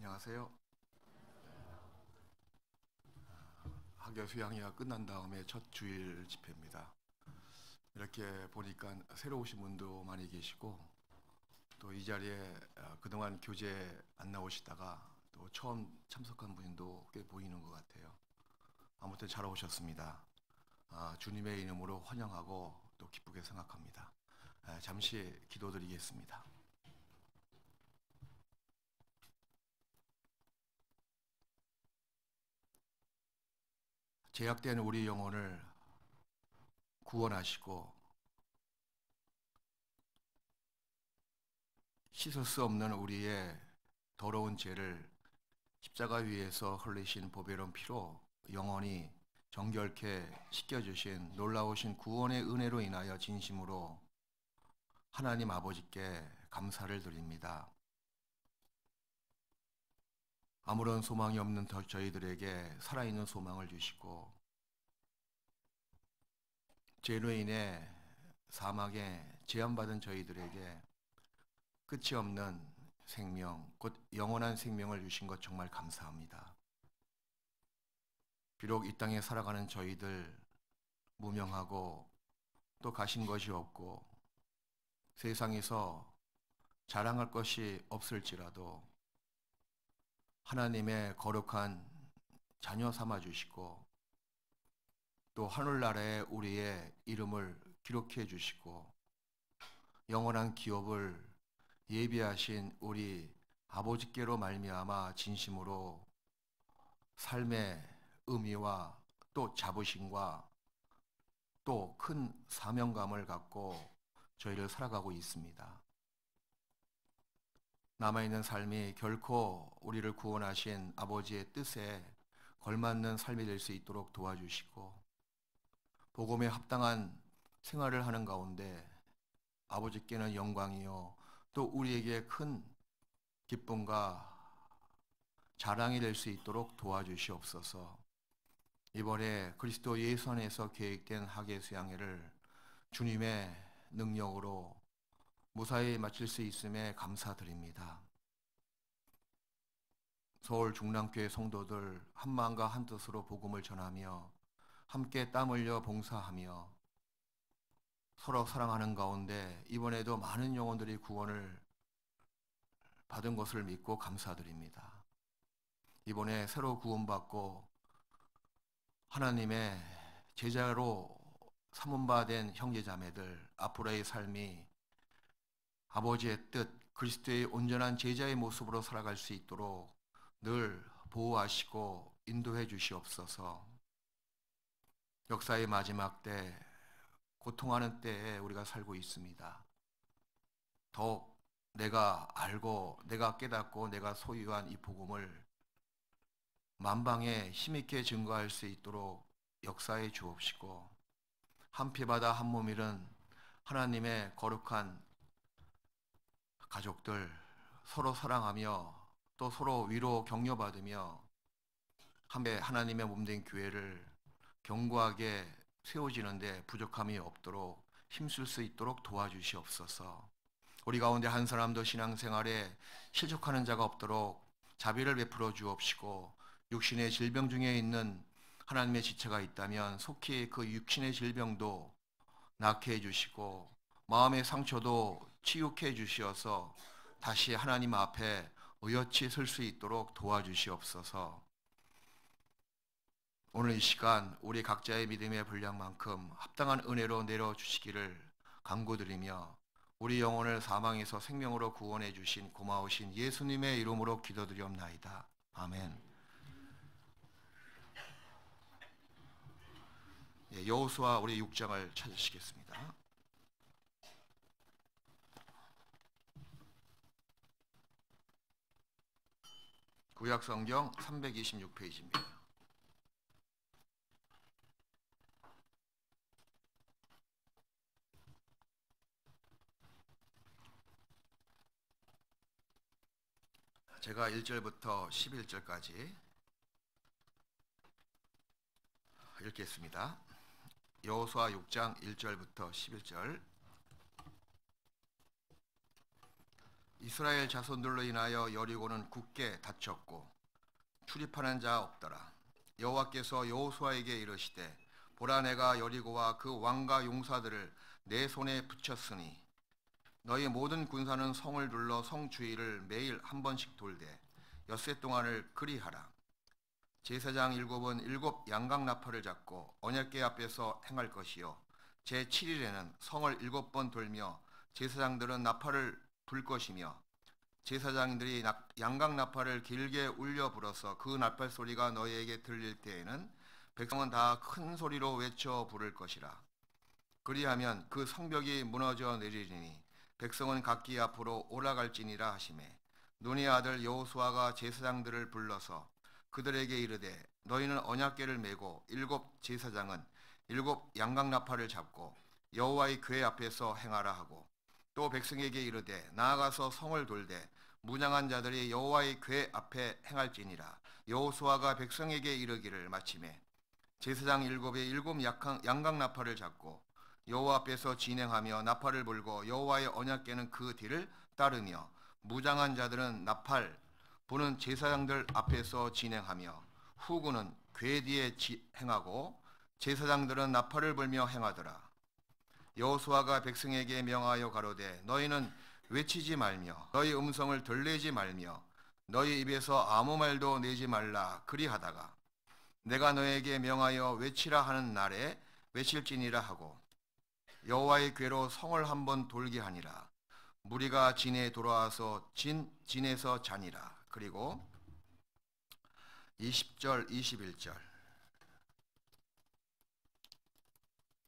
안녕하세요. 학교 수양회가 끝난 다음에 첫 주일 집회입니다. 이렇게 보니까 새로 오신 분도 많이 계시고 또 이 자리에 그동안 교제 안 나오시다가 또 처음 참석한 분도 꽤 보이는 것 같아요. 아무튼 잘 오셨습니다. 주님의 이름으로 환영하고 또 기쁘게 생각합니다. 잠시 기도드리겠습니다. 제약된 우리 영혼을 구원하시고 씻을 수 없는 우리의 더러운 죄를 십자가 위에서 흘리신 보배로운 피로 영원히 정결케 씻겨주신 놀라우신 구원의 은혜로 인하여 진심으로 하나님 아버지께 감사를 드립니다. 아무런 소망이 없는 저희들에게 살아있는 소망을 주시고 죄로 인해 사막에 제한받은 저희들에게 끝이 없는 생명, 곧 영원한 생명을 주신 것 정말 감사합니다. 비록 이 땅에 살아가는 저희들 무명하고 또 가신 것이 없고 세상에서 자랑할 것이 없을지라도 하나님의 거룩한 자녀 삼아 주시고 또 하늘나라에 우리의 이름을 기록해 주시고 영원한 기업을 예비하신 우리 아버지께로 말미암아 진심으로 삶의 의미와 또 자부심과 또 큰 사명감을 갖고 저희를 살아가고 있습니다. 남아있는 삶이 결코 우리를 구원하신 아버지의 뜻에 걸맞는 삶이 될 수 있도록 도와주시고 복음에 합당한 생활을 하는 가운데 아버지께는 영광이요 또 우리에게 큰 기쁨과 자랑이 될 수 있도록 도와주시옵소서. 이번에 그리스도 예수 안에서 계획된 학예 수양회를 주님의 능력으로 무사히 마칠 수 있음에 감사드립니다. 서울 중랑교회 성도들 한 마음과 한 뜻으로 복음을 전하며 함께 땀 흘려 봉사하며 서로 사랑하는 가운데 이번에도 많은 영혼들이 구원을 받은 것을 믿고 감사드립니다. 이번에 새로 구원받고 하나님의 제자로 삼음받은 형제자매들 앞으로의 삶이 아버지의 뜻 그리스도의 온전한 제자의 모습으로 살아갈 수 있도록 늘 보호하시고 인도해 주시옵소서. 역사의 마지막 때 고통하는 때에 우리가 살고 있습니다. 더욱 내가 알고 내가 깨닫고 내가 소유한 이 복음을 만방에 힘있게 증거할 수 있도록 역사에 주옵시고 한 피바다 한 몸 잃은 하나님의 거룩한 가족들 서로 사랑하며 또 서로 위로 격려받으며 하나님의 몸된 교회를 견고하게 세워지는데 부족함이 없도록 힘쓸 수 있도록 도와주시옵소서. 우리 가운데 한 사람도 신앙생활에 실족하는 자가 없도록 자비를 베풀어 주옵시고 육신의 질병 중에 있는 하나님의 지체가 있다면 속히 그 육신의 질병도 낫게 해주시고 마음의 상처도 치유해 주시어서 다시 하나님 앞에 의젓이 설 수 있도록 도와주시옵소서. 오늘 이 시간 우리 각자의 믿음의 분량만큼 합당한 은혜로 내려주시기를 간구드리며 우리 영혼을 사망에서 생명으로 구원해 주신 고마우신 예수님의 이름으로 기도드리옵나이다. 아멘. 여호수아 우리 6장을 찾으시겠습니다. 구약성경 326페이지입니다. 제가 1절부터 11절까지 읽겠습니다. 여호수아 6장 1절부터 11절. 이스라엘 자손들로 인하여 여리고는 굳게 닫혔고 출입하는 자 없더라. 여호와께서 여호수아에게 이르시되 보라 내가 여리고와 그 왕과 용사들을 내 손에 붙였으니 너희 모든 군사는 성을 둘러 성 주위를 매일 한 번씩 돌되 엿새 동안을 그리하라. 제사장 일곱은 일곱 양각나팔을 잡고 언약궤 앞에서 행할 것이요 제7일에는 성을 일곱 번 돌며 제사장들은 나팔을 불 것이며 제사장들이 양각나팔을 길게 울려 불어서 그 나팔 소리가 너희에게 들릴 때에는 백성은 다 큰 소리로 외쳐 부를 것이라. 그리하면 그 성벽이 무너져 내리리니 백성은 각기 앞으로 올라갈지니라 하시매 눈의 아들 여호수아가 제사장들을 불러서 그들에게 이르되 너희는 언약궤를 메고 일곱 제사장은 일곱 양각나팔을 잡고 여호와의 궤 앞에서 행하라 하고 또 백성에게 이르되 나아가서 성을 돌되 무장한 자들이 여호와의 궤 앞에 행할지니라. 여호수아가 백성에게 이르기를 마침에 제사장 일곱의 일곱 양각나팔을 잡고 여호와 앞에서 진행하며 나팔을 불고 여호와의 언약궤는 그 뒤를 따르며 무장한 자들은 나팔 부는 제사장들 앞에서 진행하며 후군은 궤 뒤에 행하고 제사장들은 나팔을 불며 행하더라. 여호수아가 백성에게 명하여 가로되 너희는 외치지 말며 너희 음성을 들내지 말며 너희 입에서 아무 말도 내지 말라. 그리하다가 내가 너에게 명하여 외치라 하는 날에 외칠지니라 하고 여호와의 궤로 성을 한번 돌게 하니라. 무리가 진에 돌아와서 진에서 자니라. 그리고 20절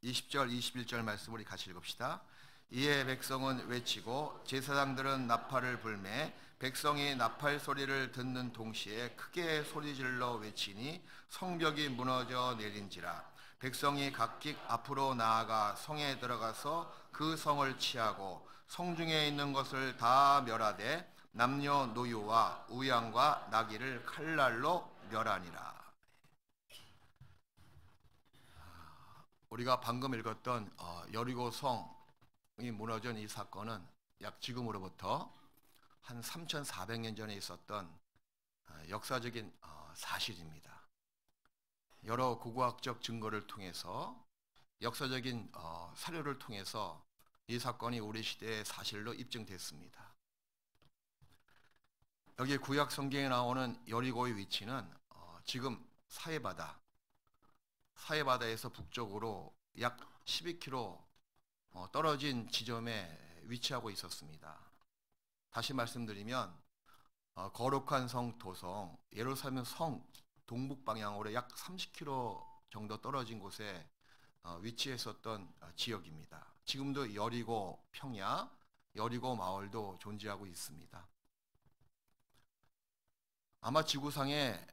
21절 말씀 우리 같이 읽읍시다. 이에 백성은 외치고 제사장들은 나팔을 불매 백성이 나팔 소리를 듣는 동시에 크게 소리질러 외치니 성벽이 무너져 내린지라. 백성이 각기 앞으로 나아가 성에 들어가서 그 성을 치하고 성중에 있는 것을 다 멸하되 남녀노유와 우양과 나귀를 칼날로 멸하니라. 우리가 방금 읽었던 여리고 성이 무너진 이 사건은 약 지금으로부터 한 3,400년 전에 있었던 역사적인 사실입니다. 여러 고고학적 증거를 통해서 역사적인 사료를 통해서 이 사건이 우리 시대의 사실로 입증됐습니다. 여기 구약 성경에 나오는 여리고의 위치는 지금 사해바다에서 북쪽으로 약 12km 떨어진 지점에 위치하고 있었습니다. 다시 말씀드리면 거룩한 성 도성 예루살렘 성 동북 방향으로 약 30km 정도 떨어진 곳에 위치했었던 지역입니다. 지금도 여리고 평야, 여리고 마을도 존재하고 있습니다. 아마 지구상에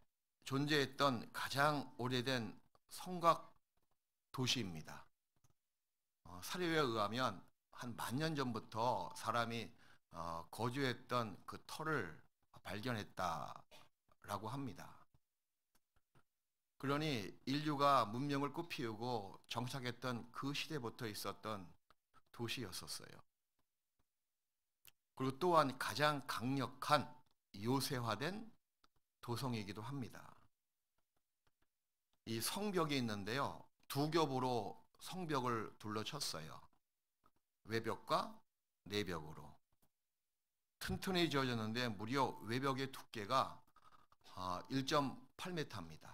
존재했던 가장 오래된 성곽 도시입니다. 사료에 의하면 한 10,000년 전부터 사람이 거주했던 그 터를 발견했다라고 합니다. 그러니 인류가 문명을 꽃피우고 정착했던 그 시대부터 있었던 도시였었어요. 그리고 또한 가장 강력한 요새화된 도성이기도 합니다. 이 성벽이 있는데요. 두 겹으로 성벽을 둘러쳤어요. 외벽과 내벽으로. 튼튼히 지어졌는데 무려 외벽의 두께가 1.8m입니다.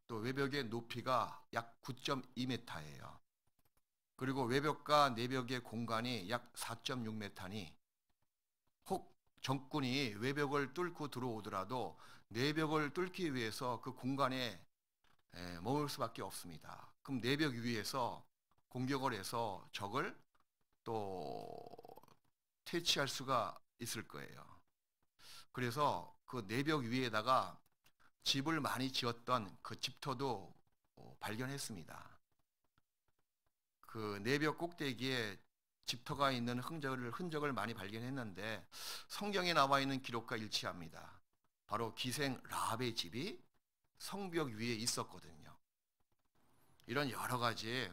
또 외벽의 높이가 약 9.2m예요. 그리고 외벽과 내벽의 공간이 약 4.6m니 혹 적군이 외벽을 뚫고 들어오더라도 내벽을 뚫기 위해서 그 공간에 머물 수밖에 없습니다. 그럼 내벽 위에서 공격을 해서 적을 또 퇴치할 수가 있을 거예요. 그래서 그 내벽 위에다가 집을 많이 지었던 그 집터도 발견했습니다. 그 내벽 꼭대기에 집터가 있는 흔적을 많이 발견했는데 성경에 나와 있는 기록과 일치합니다. 바로 기생 라합의 집이 성벽 위에 있었거든요. 이런 여러 가지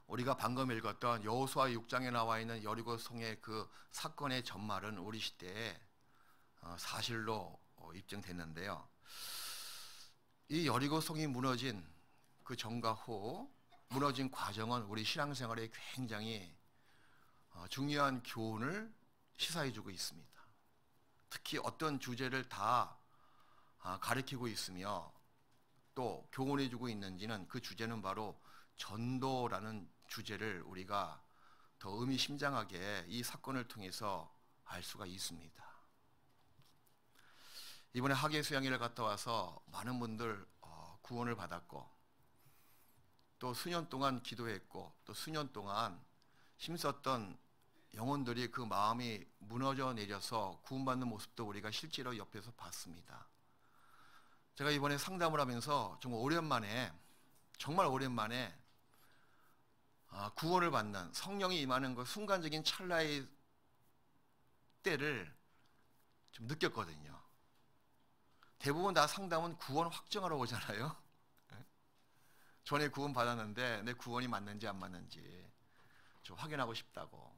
우리가 방금 읽었던 여호수아 6장에 나와 있는 여리고 성의 그 사건의 전말은 우리 시대에 사실로 입증됐는데요. 이 여리고 성이 무너진 그 전과 후 무너진 과정은 우리 신앙생활에 굉장히 중요한 교훈을 시사해주고 있습니다. 특히 어떤 주제를 다 가리키고 있으며 또 교훈해주고 있는지는 그 주제는 바로 전도라는 주제를 우리가 더 의미심장하게 이 사건을 통해서 알 수가 있습니다. 이번에 학예 수양회를 갔다 와서 많은 분들 구원을 받았고 또 수년 동안 기도했고 또 수년 동안 힘썼던 영혼들이 그 마음이 무너져 내려서 구원받는 모습도 우리가 실제로 옆에서 봤습니다. 제가 이번에 상담을 하면서 정말 오랜만에 구원을 받는 성령이 임하는 그 순간적인 찰나의 때를 좀 느꼈거든요. 대부분 다 상담은 구원 확정하러 오잖아요. 전에 구원 받았는데 내 구원이 맞는지 안 맞는지 좀 확인하고 싶다고.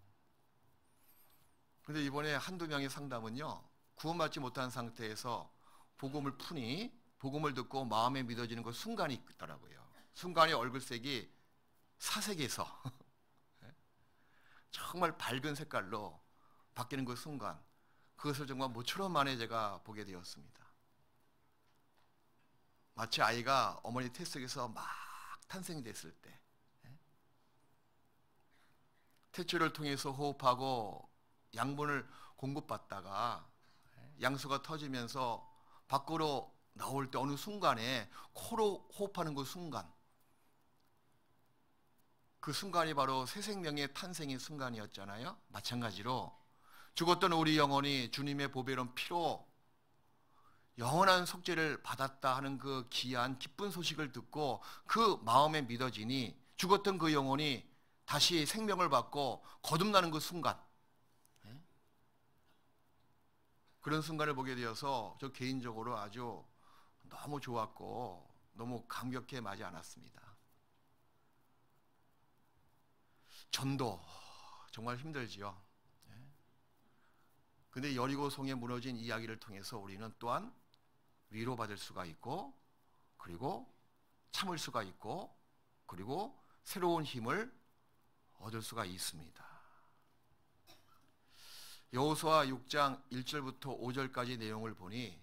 그런데 이번에 한두 명의 상담은요, 구원받지 못한 상태에서 복음을 푸니 복음을 듣고 마음에 믿어지는 그 순간이 있더라고요. 순간에 얼굴색이 사색에서 정말 밝은 색깔로 바뀌는 그 순간, 그것을 정말 모처럼 만에 제가 보게 되었습니다. 마치 아이가 어머니 태속에서 막 탄생됐을 때 태초를 통해서 호흡하고 양분을 공급받다가 양수가 터지면서 밖으로 나올 때 어느 순간에 코로 호흡하는 그 순간, 그 순간이 바로 새 생명의 탄생의 순간이었잖아요. 마찬가지로 죽었던 우리 영혼이 주님의 보배로운 피로 영원한 속죄를 받았다 하는 그 귀한 기쁜 소식을 듣고 그 마음에 믿어지니 죽었던 그 영혼이 다시 생명을 받고 거듭나는 그 순간, 그런 순간을 보게 되어서 저 개인적으로 아주 너무 좋았고 너무 감격해 마지 않았습니다. 전도 정말 힘들지요. 근데 여리고 성에 무너진 이야기를 통해서 우리는 또한 위로받을 수가 있고, 그리고 참을 수가 있고, 그리고 새로운 힘을 얻을 수가 있습니다. 여호수아 6장 1절부터 5절까지 내용을 보니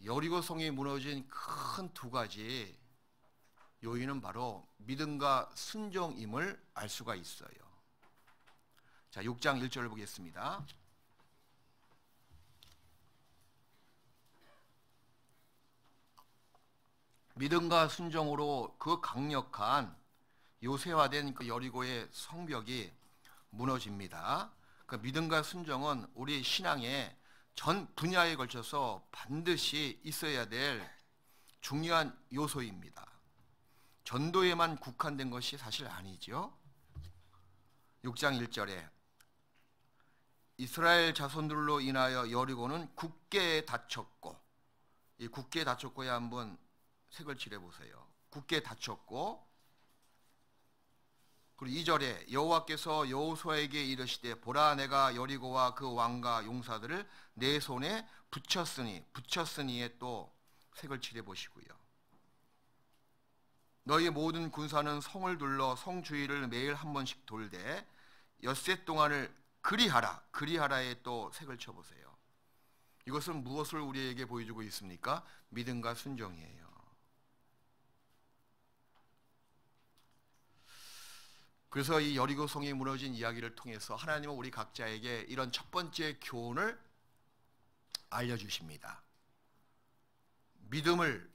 여리고 성이 무너진 큰 두 가지 요인은 바로 믿음과 순종임을 알 수가 있어요. 자, 6장 1절을 보겠습니다. 믿음과 순종으로 그 강력한 요새화된 그 여리고의 성벽이 무너집니다. 그 믿음과 순종은 우리 신앙의 전 분야에 걸쳐서 반드시 있어야 될 중요한 요소입니다. 전도에만 국한된 것이 사실 아니죠. 6장 1절에 이스라엘 자손들로 인하여 여리고는 굳게 닫혔고, 이 굳게 닫혔고에 한번 색을 칠해 보세요. 굳게 닫혔고, 그리고 2절에 여호와께서 여호수아에게 이르시되 보라 내가 여리고와 그 왕과 용사들을 내 손에 붙였으니에 또 색을 칠해 보시고요. 너희 모든 군사는 성을 둘러 성 주위를 매일 한 번씩 돌되 엿새 동안을 그리하라에 또 색을 쳐보세요. 이것은 무엇을 우리에게 보여주고 있습니까? 믿음과 순종이에요. 그래서 이 여리고 성이 무너진 이야기를 통해서 하나님은 우리 각자에게 이런 첫 번째 교훈을 알려주십니다. 믿음을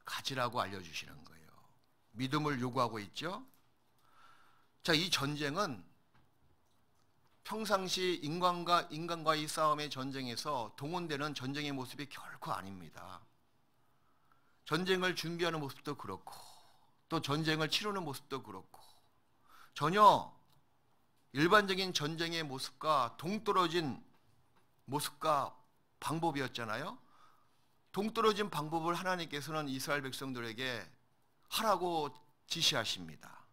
가지라고 알려주시는 거예요. 믿음을 요구하고 있죠. 자, 이 전쟁은 평상시 인간과의 싸움의 전쟁에서 동원되는 전쟁의 모습이 결코 아닙니다. 전쟁을 준비하는 모습도 그렇고 또 전쟁을 치르는 모습도 그렇고 전혀 일반적인 전쟁의 모습과 동떨어진 모습과 방법이었잖아요. 동떨어진 방법을 하나님께서는 이스라엘 백성들에게 하라고 지시하십니다.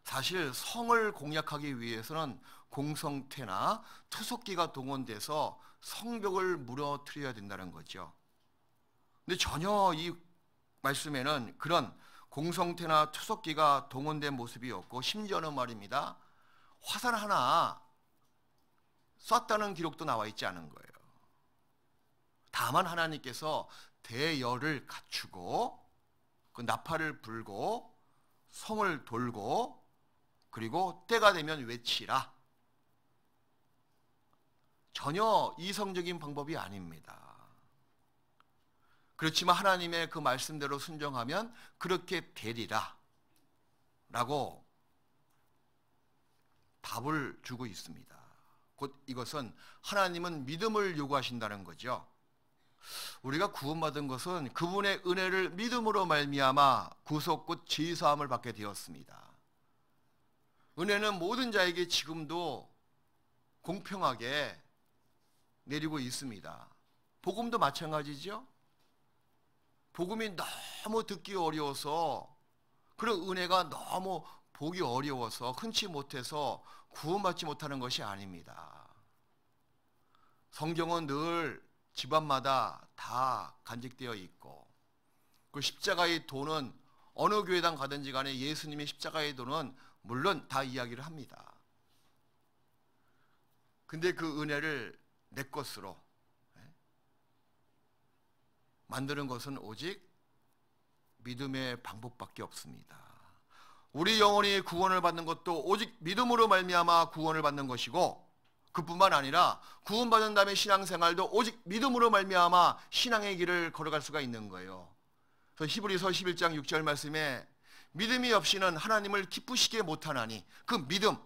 사실 성을 공략하기 위해서는 공성태나 투속기가 동원돼서 성벽을 무너뜨려야 된다는 거죠. 근데 전혀 이 말씀에는 그런 공성태나 투속기가 동원된 모습이 없고, 심지어는 말입니다, 화살 하나 쐈다는 기록도 나와 있지 않은 거예요. 다만 하나님께서 대열을 갖추고 그 나팔을 불고 성을 돌고 그리고 때가 되면 외치라. 전혀 이성적인 방법이 아닙니다. 그렇지만 하나님의 그 말씀대로 순종하면 그렇게 되리라 라고 답을 주고 있습니다. 곧 이것은 하나님은 믿음을 요구하신다는 거죠. 우리가 구원받은 것은 그분의 은혜를 믿음으로 말미암아 구속 곧 죄사함을 받게 되었습니다. 은혜는 모든 자에게 지금도 공평하게 내리고 있습니다. 복음도 마찬가지죠. 복음이 너무 듣기 어려워서, 그런 은혜가 너무 보기 어려워서 흔치 못해서 구원받지 못하는 것이 아닙니다. 성경은 늘 집안마다 다 간직되어 있고, 그 십자가의 도는 어느 교회당 가든지 간에 예수님의 십자가의 도는 물론 다 이야기를 합니다. 근데 그 은혜를 내 것으로 만드는 것은 오직 믿음의 방법밖에 없습니다. 우리 영혼이 구원을 받는 것도 오직 믿음으로 말미암아 구원을 받는 것이고, 그뿐만 아니라 구원받은 다음에 신앙생활도 오직 믿음으로 말미암아 신앙의 길을 걸어갈 수가 있는 거예요. 그래서 히브리서 11장 6절 말씀에 믿음이 없이는 하나님을 기쁘시게 못하나니, 그 믿음,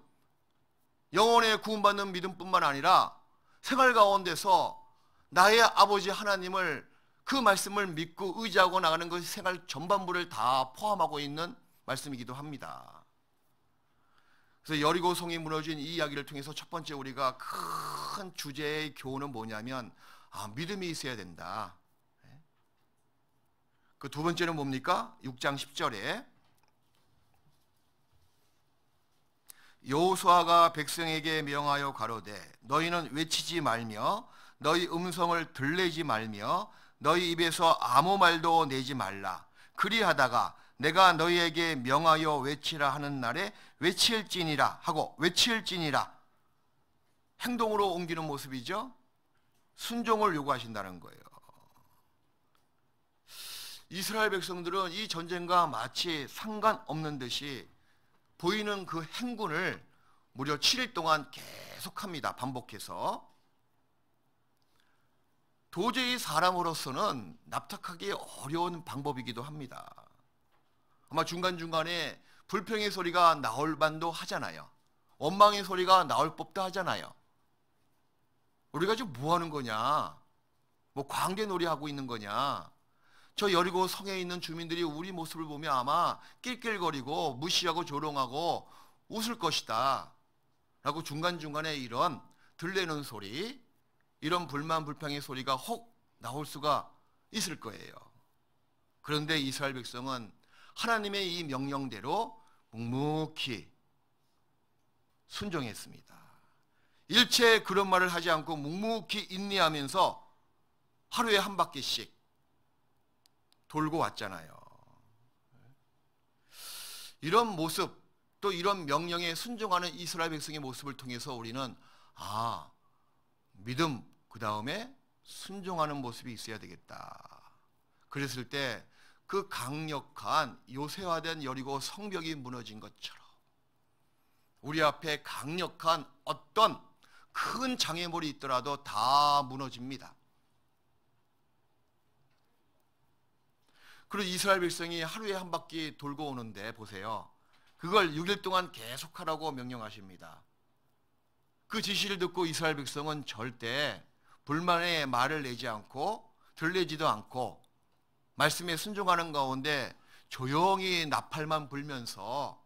영혼의 구원받는 믿음뿐만 아니라 생활 가운데서 나의 아버지 하나님을, 그 말씀을 믿고 의지하고 나가는 것이 생활 전반부를 다 포함하고 있는 말씀이기도 합니다. 그래서 여리고 성이 무너진 이 이야기를 통해서 첫 번째 우리가 큰 주제의 교훈은 뭐냐면, 믿음이 있어야 된다. 그 두 번째는 뭡니까? 6장 10절에 여호수아가 백성에게 명하여 가로되 너희는 외치지 말며 너희 음성을 들내지 말며 너희 입에서 아무 말도 내지 말라. 그리하다가 내가 너희에게 명하여 외치라 하는 날에 외칠지니라 하고, 외칠지니라 행동으로 옮기는 모습이죠. 순종을 요구하신다는 거예요. 이스라엘 백성들은 이 전쟁과 마치 상관없는 듯이 보이는 그 행군을 무려 7일 동안 계속합니다. 반복해서. 도저히 사람으로서는 납득하기 어려운 방법이기도 합니다. 아마 중간중간에 불평의 소리가 나올 만도 하잖아요. 원망의 소리가 나올 법도 하잖아요. 우리가 지금 뭐 하는 거냐? 뭐 광대놀이 하고 있는 거냐? 저 여리고 성에 있는 주민들이 우리 모습을 보면 아마 낄낄거리고 무시하고 조롱하고 웃을 것이다 라고 중간중간에 이런 들리는 소리, 이런 불만 불평의 소리가 혹 나올 수가 있을 거예요. 그런데 이스라엘 백성은 하나님의 이 명령대로 묵묵히 순종했습니다. 일체 그런 말을 하지 않고 묵묵히 인내하면서 하루에 한 바퀴씩 돌고 왔잖아요. 이런 모습, 또 이런 명령에 순종하는 이스라엘 백성의 모습을 통해서 우리는 믿음, 그 다음에 순종하는 모습이 있어야 되겠다. 그랬을 때 그 강력한 요새화된 여리고 성벽이 무너진 것처럼 우리 앞에 강력한 어떤 큰 장애물이 있더라도 다 무너집니다. 그리고 이스라엘 백성이 하루에 한 바퀴 돌고 오는데 보세요. 그걸 6일 동안 계속하라고 명령하십니다. 그 지시를 듣고 이스라엘 백성은 절대 불만의 말을 내지 않고 들리지도 않고 말씀에 순종하는 가운데 조용히 나팔만 불면서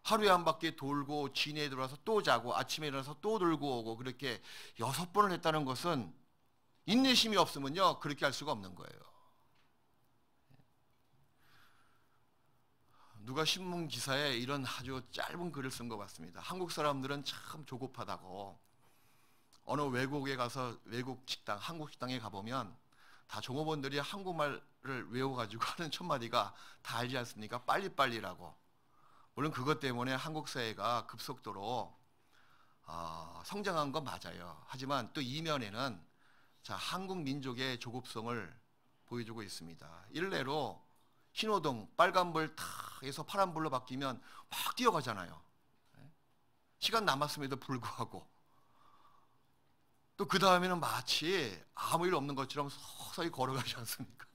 하루에 한 바퀴 돌고 진에 들어와서 또 자고 아침에 일어나서 또 돌고 오고, 그렇게 6번을 했다는 것은 인내심이 없으면요 그렇게 할 수가 없는 거예요. 누가 신문 기사에 이런 아주 짧은 글을 쓴 것 같습니다. 한국 사람들은 참 조급하다고. 어느 외국에 가서 외국 식당, 한국 식당에 가보면 다 종업원들이 한국말을 외워가지고 하는 첫마디가 다 알지 않습니까? 빨리빨리라고. 물론 그것 때문에 한국 사회가 급속도로 성장한 건 맞아요. 하지만 또 이면에는 한국 민족의 조급성을 보여주고 있습니다. 일례로 신호등 빨간불 탁 해서 파란불로 바뀌면 확 뛰어가잖아요. 시간 남았음에도 불구하고. 또 그 다음에는 마치 아무 일 없는 것처럼 서서히 걸어가지 않습니까?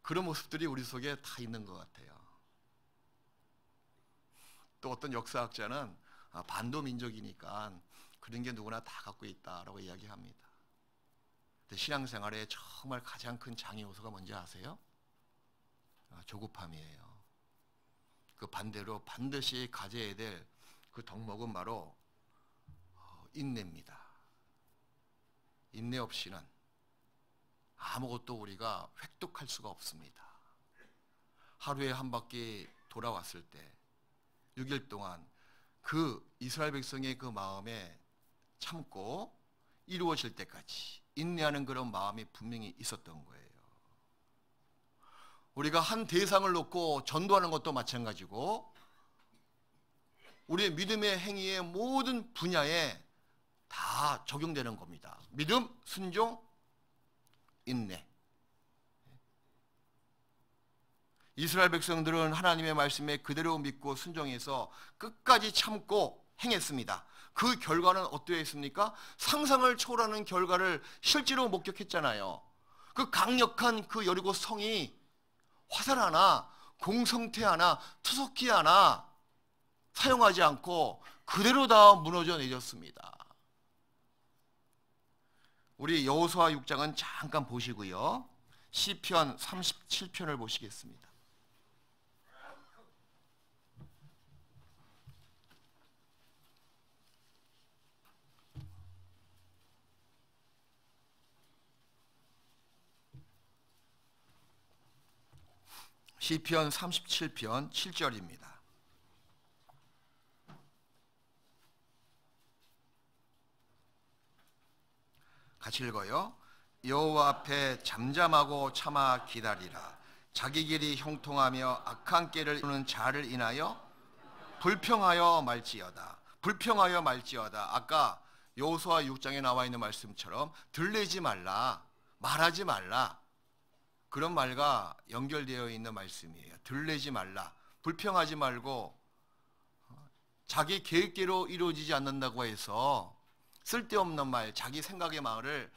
그런 모습들이 우리 속에 다 있는 것 같아요. 또 어떤 역사학자는 반도 민족이니까 그런 게 누구나 다 갖고 있다라고 이야기합니다. 근데 신앙생활에 정말 가장 큰 장애 요소가 뭔지 아세요? 조급함이에요. 그 반대로 반드시 가져야 될 그 덕목은 바로 인내입니다. 인내 없이는 아무것도 우리가 획득할 수가 없습니다. 하루에 한 바퀴 돌아왔을 때 6일 동안 그 이스라엘 백성의 그 마음에 참고 이루어질 때까지 인내하는 그런 마음이 분명히 있었던 거예요. 우리가 한 대상을 놓고 전도하는 것도 마찬가지고 우리의 믿음의 행위의 모든 분야에 다 적용되는 겁니다. 믿음, 순종, 인내. 이스라엘 백성들은 하나님의 말씀에 그대로 믿고 순종해서 끝까지 참고 행했습니다. 그 결과는 어떠했습니까? 상상을 초월하는 결과를 실제로 목격했잖아요. 그 강력한 그 여리고 성이 화살 하나, 공성태 하나, 투석기 하나 사용하지 않고 그대로 다 무너져 내렸습니다. 우리 여호수아 6장은 잠깐 보시고요. 시편 37편을 보시겠습니다. 시편 37편 7절입니다. 같이 읽어요. 여호와 앞에 잠잠하고 참아 기다리라. 자기 길이 형통하며 악한 길을 이루는 자를 인하여 불평하여 말지어다. 불평하여 말지어다. 아까 여호수아 6장에 나와 있는 말씀처럼 들리지 말라, 말하지 말라, 그런 말과 연결되어 있는 말씀이에요. 들리지 말라, 불평하지 말고 자기 계획대로 이루어지지 않는다고 해서 쓸데없는 말, 자기 생각의 말을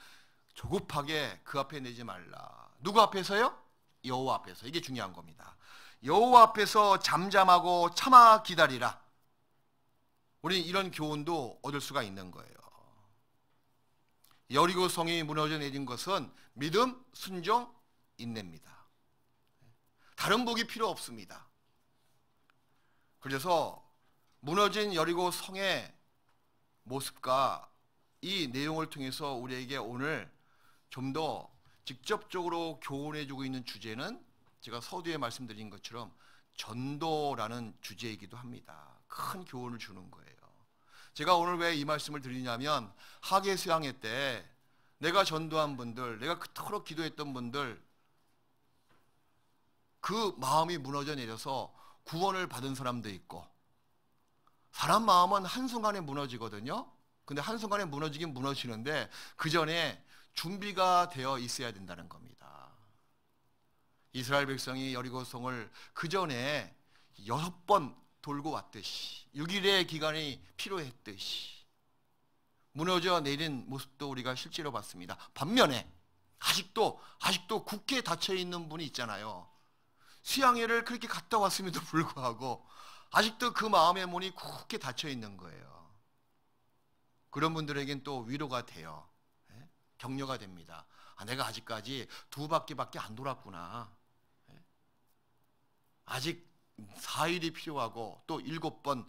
조급하게 그 앞에 내지 말라. 누구 앞에서요? 여호와 앞에서. 이게 중요한 겁니다. 여호와 앞에서 잠잠하고 참아 기다리라. 우리는 이런 교훈도 얻을 수가 있는 거예요. 여리고 성이 무너져 내린 것은 믿음, 순종, 인내입니다. 다른 복이 필요 없습니다. 그래서 무너진 여리고 성의 모습과 이 내용을 통해서 우리에게 오늘 좀 더 직접적으로 교훈해주고 있는 주제는 제가 서두에 말씀드린 것처럼 전도라는 주제이기도 합니다. 큰 교훈을 주는 거예요. 제가 오늘 왜 이 말씀을 드리냐면 하계 수양회 때 내가 전도한 분들, 내가 그토록 기도했던 분들, 그 마음이 무너져 내려서 구원을 받은 사람도 있고, 사람 마음은 한순간에 무너지거든요. 근데 한순간에 무너지긴 무너지는데 그 전에 준비가 되어 있어야 된다는 겁니다. 이스라엘 백성이 여리고성을 그 전에 6번 돌고 왔듯이 6일의 기간이 필요했듯이 무너져 내린 모습도 우리가 실제로 봤습니다. 반면에 아직도 굳게 닫혀 있는 분이 있잖아요. 수양회를 그렇게 갔다 왔음에도 불구하고 아직도 그 마음의 문이 굳게 닫혀 있는 거예요. 그런 분들에겐 또 위로가 돼요. 격려가 됩니다. 내가 아직까지 2바퀴밖에 안 돌았구나. 아직 4일이 필요하고 또 7번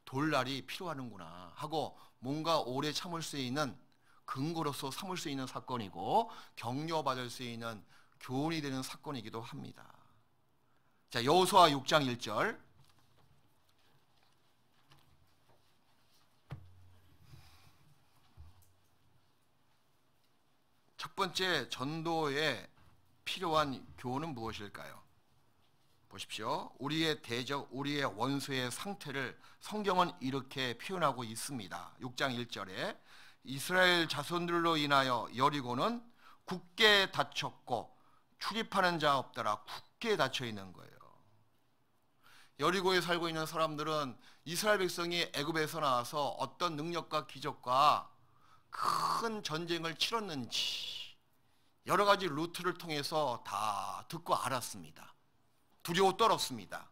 돌 날이 필요하는구나 하고 뭔가 오래 참을 수 있는 근거로서 삼을 수 있는 사건이고 격려받을 수 있는 교훈이 되는 사건이기도 합니다. 자, 여호수아 6장 1절. 첫 번째 전도에 필요한 교훈은 무엇일까요? 보십시오. 우리의 대적, 우리의 원수의 상태를 성경은 이렇게 표현하고 있습니다. 6장 1절에 이스라엘 자손들로 인하여 여리고는 굳게 닫혔고 출입하는 자 없더라. 굳게 닫혀 있는 거예요. 여리고에 살고 있는 사람들은 이스라엘 백성이 애굽에서 나와서 어떤 능력과 기적과 큰 전쟁을 치렀는지 여러 가지 루트를 통해서 다 듣고 알았습니다. 두려워 떨었습니다.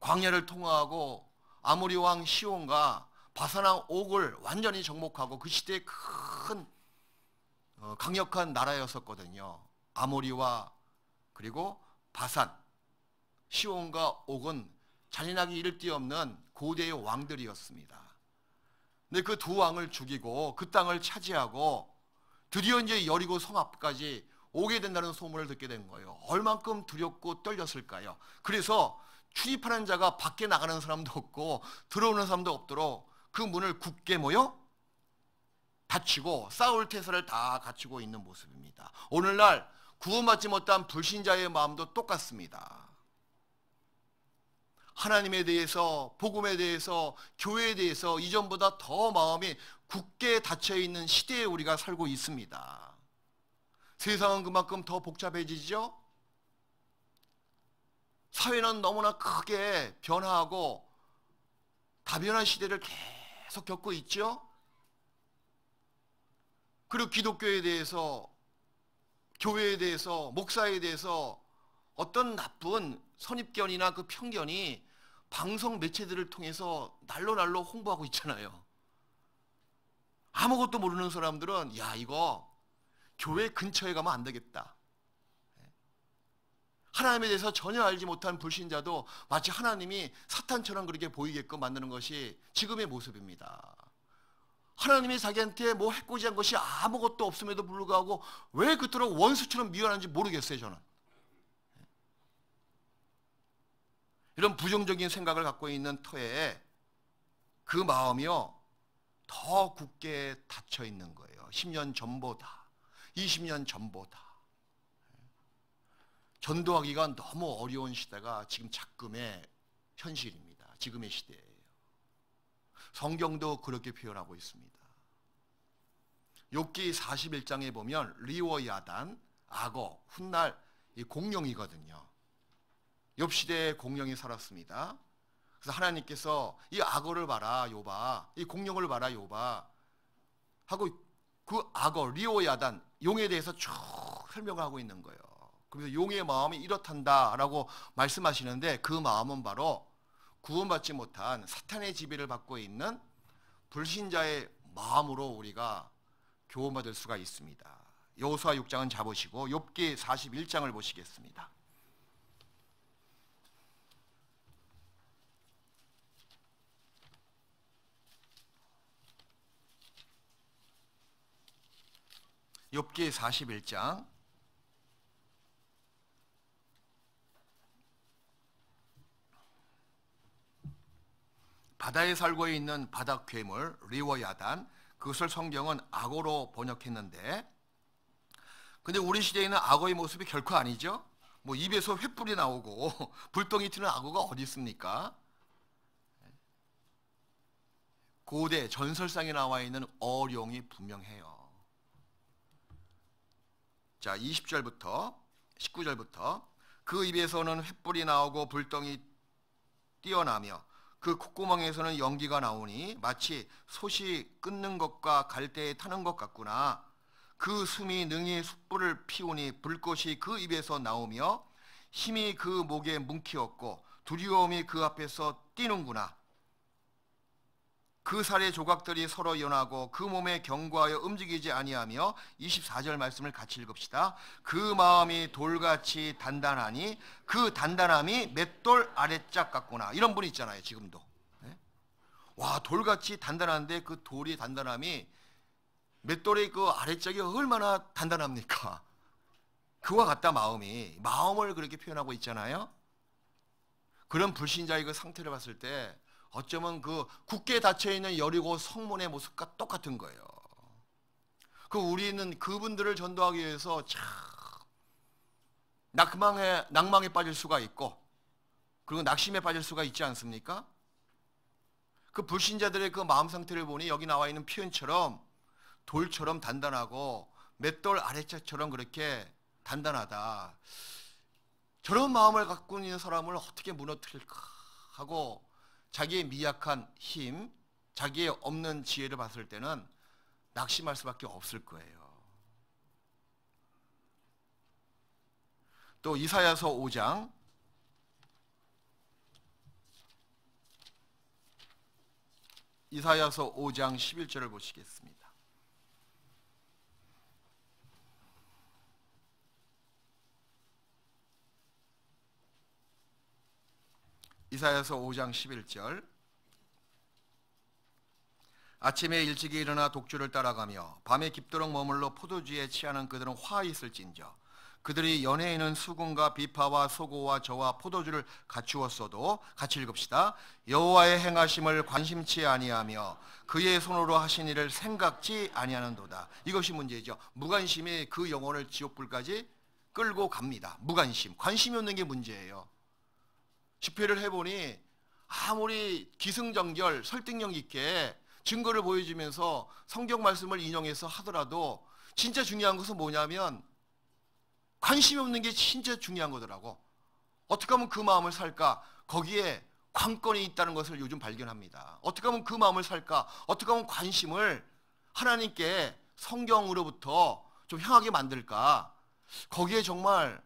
광야를 통과하고 아모리 왕 시온과 바산 왕 옥을 완전히 정복하고 그 시대에 큰 강력한 나라였었거든요. 아모리와 그리고 바산, 시온과 옥은 잔인하게 이를 데 없는 고대의 왕들이었습니다. 근데 그 두 왕을 죽이고 그 땅을 차지하고 드디어 이제 여리고 성 앞까지 오게 된다는 소문을 듣게 된 거예요. 얼만큼 두렵고 떨렸을까요? 그래서 출입하는 자가 밖에 나가는 사람도 없고 들어오는 사람도 없도록 그 문을 굳게 닫히고 싸울 태세를 다 갖추고 있는 모습입니다. 오늘날 구원받지 못한 불신자의 마음도 똑같습니다. 하나님에 대해서, 복음에 대해서, 교회에 대해서 이전보다 더 마음이 굳게 닫혀 있는 시대에 우리가 살고 있습니다. 세상은 그만큼 더 복잡해지죠? 사회는 너무나 크게 변화하고 다변화 시대를 계속 겪고 있죠? 그리고 기독교에 대해서, 교회에 대해서, 목사에 대해서 어떤 나쁜 선입견이나 그 편견이 방송 매체들을 통해서 날로 홍보하고 있잖아요. 아무것도 모르는 사람들은 야, 이거 교회 근처에 가면 안 되겠다. 하나님에 대해서 전혀 알지 못한 불신자도 마치 하나님이 사탄처럼 그렇게 보이게끔 만드는 것이 지금의 모습입니다. 하나님이 자기한테 뭐 해코지한 것이 아무것도 없음에도 불구하고 왜 그토록 원수처럼 미워하는지 모르겠어요, 저는. 이런 부정적인 생각을 갖고 있는 터에 그 마음이요 더 굳게 닫혀 있는 거예요. 10년 전보다, 20년 전보다. 전도하기가 너무 어려운 시대가 지금 작금의 현실입니다. 지금의 시대예요. 성경도 그렇게 표현하고 있습니다. 욥기 41장에 보면 리워 야단, 악어, 훗날 이 공룡이거든요. 욥 시대에 공룡이 살았습니다. 그래서 하나님께서 이 악어를 봐라 욥아, 이 공룡을 봐라 욥아 하고 그 악어 리워 야단 용에 대해서 쭉 설명을 하고 있는 거예요. 그래서 용의 마음이 이렇단다라고 말씀하시는데 그 마음은 바로 구원받지 못한 사탄의 지배를 받고 있는 불신자의 마음으로 우리가 교훈받을 수가 있습니다. 여호수아 6장은 잡으시고 욥기 41장을 보시겠습니다. 욥기 41장 바다에 살고 있는 바다 괴물 리워야단, 그것을 성경은 악어로 번역했는데, 근데 우리 시대에는 악어의 모습이 결코 아니죠. 뭐 입에서 횃불이 나오고 불똥이 튀는 악어가 어디 있습니까? 고대 전설상에 나와 있는 어룡이 분명해요. 자, 20절부터 19절부터 그 입에서는 횃불이 나오고 불똥이 뛰어나며 그 콧구멍에서는 연기가 나오니 마치 솥이 끓는 것과 갈대에 타는 것 같구나. 그 숨이 능히 숯불을 피우니 불꽃이 그 입에서 나오며 힘이 그 목에 뭉키었고 두려움이 그 앞에서 뛰는구나. 그 살의 조각들이 서로 연하고 그 몸에 견고하여 움직이지 아니하며 24절 말씀을 같이 읽읍시다. 그 마음이 돌같이 단단하니 그 단단함이 맷돌 아랫짝 같구나. 이런 분 있잖아요, 지금도. 네? 와, 돌같이 단단한데 그 돌이 단단함이 맷돌의 그 아랫짝이 얼마나 단단합니까? 그와 같다 마음을 그렇게 표현하고 있잖아요. 그런 불신자의 그 상태를 봤을 때 어쩌면 그 굳게 닫혀있는 여리고 성문의 모습과 똑같은 거예요. 그 우리는 그분들을 전도하기 위해서 참 낭망에 빠질 수가 있고 그리고 낙심에 빠질 수가 있지 않습니까? 그 불신자들의 그 마음 상태를 보니 여기 나와 있는 표현처럼 돌처럼 단단하고 맷돌 아래짝처럼 그렇게 단단하다. 저런 마음을 갖고 있는 사람을 어떻게 무너뜨릴까 하고 자기의 미약한 힘, 자기의 없는 지혜를 봤을 때는 낙심할 수밖에 없을 거예요. 또 이사야서 5장 이사야서 5장 11절을 보시겠습니다. 이사야서 5장 11절 아침에 일찍이 일어나 독주를 따라가며 밤에 깊도록 머물러 포도주에 취하는 그들은 화 있을진저 그들이 연애에는 수군과 비파와 소고와 저와 포도주를 갖추었어도 같이 읽읍시다. 여호와의 행하심을 관심치 아니하며 그의 손으로 하신 일을 생각지 아니하는도다. 이것이 문제죠. 무관심이 그 영혼을 지옥불까지 끌고 갑니다. 무관심, 관심이 없는 게 문제예요. 집회를 해보니 아무리 기승전결 설득력 있게 증거를 보여주면서 성경 말씀을 인용해서 하더라도 진짜 중요한 것은 뭐냐면 관심이 없는 게 진짜 중요한 거더라고. 어떻게 하면 그 마음을 살까? 거기에 관건이 있다는 것을 요즘 발견합니다. 어떻게 하면 그 마음을 살까? 어떻게 하면 관심을 하나님께 성경으로부터 좀 향하게 만들까? 거기에 정말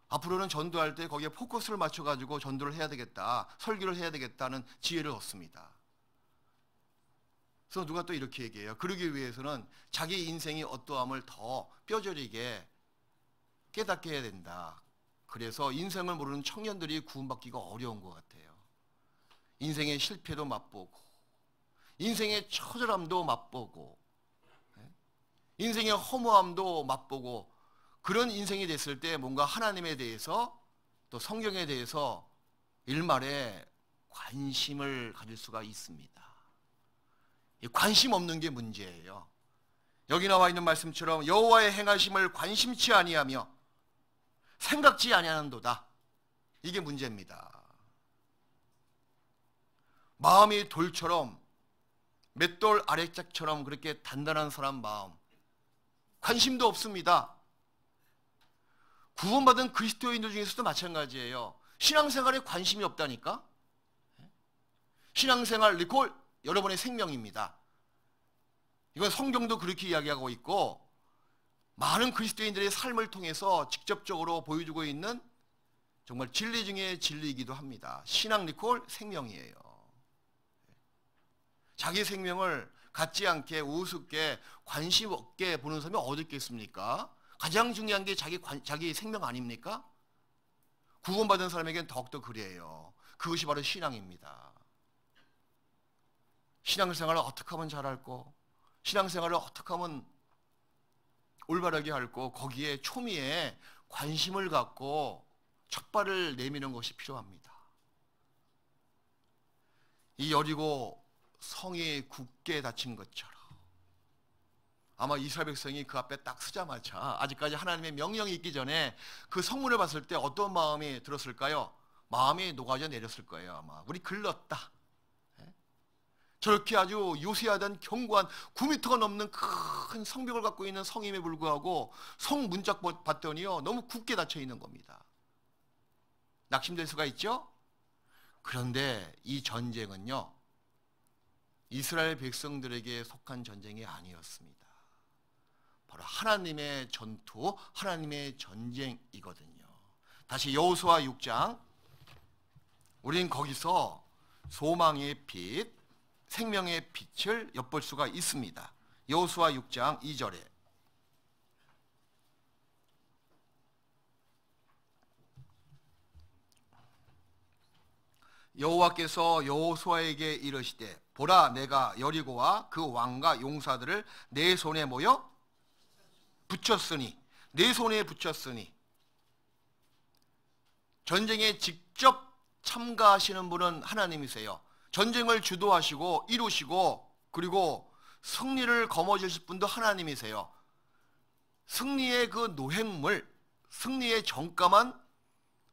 앞으로는 전도할 때 거기에 포커스를 맞춰가지고 전도를 해야 되겠다. 설교를 해야 되겠다는 지혜를 얻습니다. 그래서 누가 또 이렇게 얘기해요. 그러기 위해서는 자기 인생의 어떠함을 더 뼈저리게 깨닫게 해야 된다. 그래서 인생을 모르는 청년들이 구원받기가 어려운 것 같아요. 인생의 실패도 맛보고 인생의 처절함도 맛보고 인생의 허무함도 맛보고 그런 인생이 됐을 때 뭔가 하나님에 대해서 또 성경에 대해서 일말에 관심을 가질 수가 있습니다. 관심 없는 게 문제예요. 여기 나와 있는 말씀처럼 여호와의 행하심을 관심치 아니하며 생각지 아니하는도다. 이게 문제입니다. 마음이 돌처럼 맷돌 아래짝처럼 그렇게 단단한 사람 마음 관심도 없습니다. 구원받은 그리스도인들 중에서도 마찬가지예요. 신앙생활에 관심이 없다니까. 신앙생활 리콜 여러분의 생명입니다. 이건 성경도 그렇게 이야기하고 있고 많은 그리스도인들의 삶을 통해서 직접적으로 보여주고 있는 정말 진리 중에 진리이기도 합니다. 신앙 리콜 생명이에요. 자기 생명을 갖지 않게 우습게 관심 없게 보는 사람이 어디 있겠습니까? 가장 중요한 게 자기 생명 아닙니까? 구원받은 사람에게는 더욱더 그래요. 그것이 바로 신앙입니다. 신앙생활을 어떻게 하면 잘할고 신앙생활을 어떻게 하면 올바르게 할고 거기에 초미에 관심을 갖고 첫 발을 내미는 것이 필요합니다. 이 여리고 성이 굳게 닫힌 것처럼 아마 이스라엘 백성이 그 앞에 딱 서자마자 아직까지 하나님의 명령이 있기 전에 그 성문을 봤을 때 어떤 마음이 들었을까요? 마음이 녹아져 내렸을 거예요. 아마 우리 글렀다. 저렇게 아주 요새하던 견고한 9m가 넘는 큰 성벽을 갖고 있는 성임에 불구하고 성 문짝 봤더니요 너무 굳게 닫혀 있는 겁니다. 낙심될 수가 있죠? 그런데 이 전쟁은요 이스라엘 백성들에게 속한 전쟁이 아니었습니다. 바로 하나님의 전투, 하나님의 전쟁이거든요. 다시 여호수아 6장 우린 거기서 소망의 빛 생명의 빛을 엿볼 수가 있습니다. 여호수아 6장 2절에 여호와께서 여호수아에게 이르시되 보라 내가 여리고와 그 왕과 용사들을 내 손에 모여 붙였으니 내 손에 붙였으니 전쟁에 직접 참가하시는 분은 하나님이세요. 전쟁을 주도하시고 이루시고 그리고 승리를 거머쥐실 분도 하나님이세요. 승리의 그 노획물, 승리의 정가만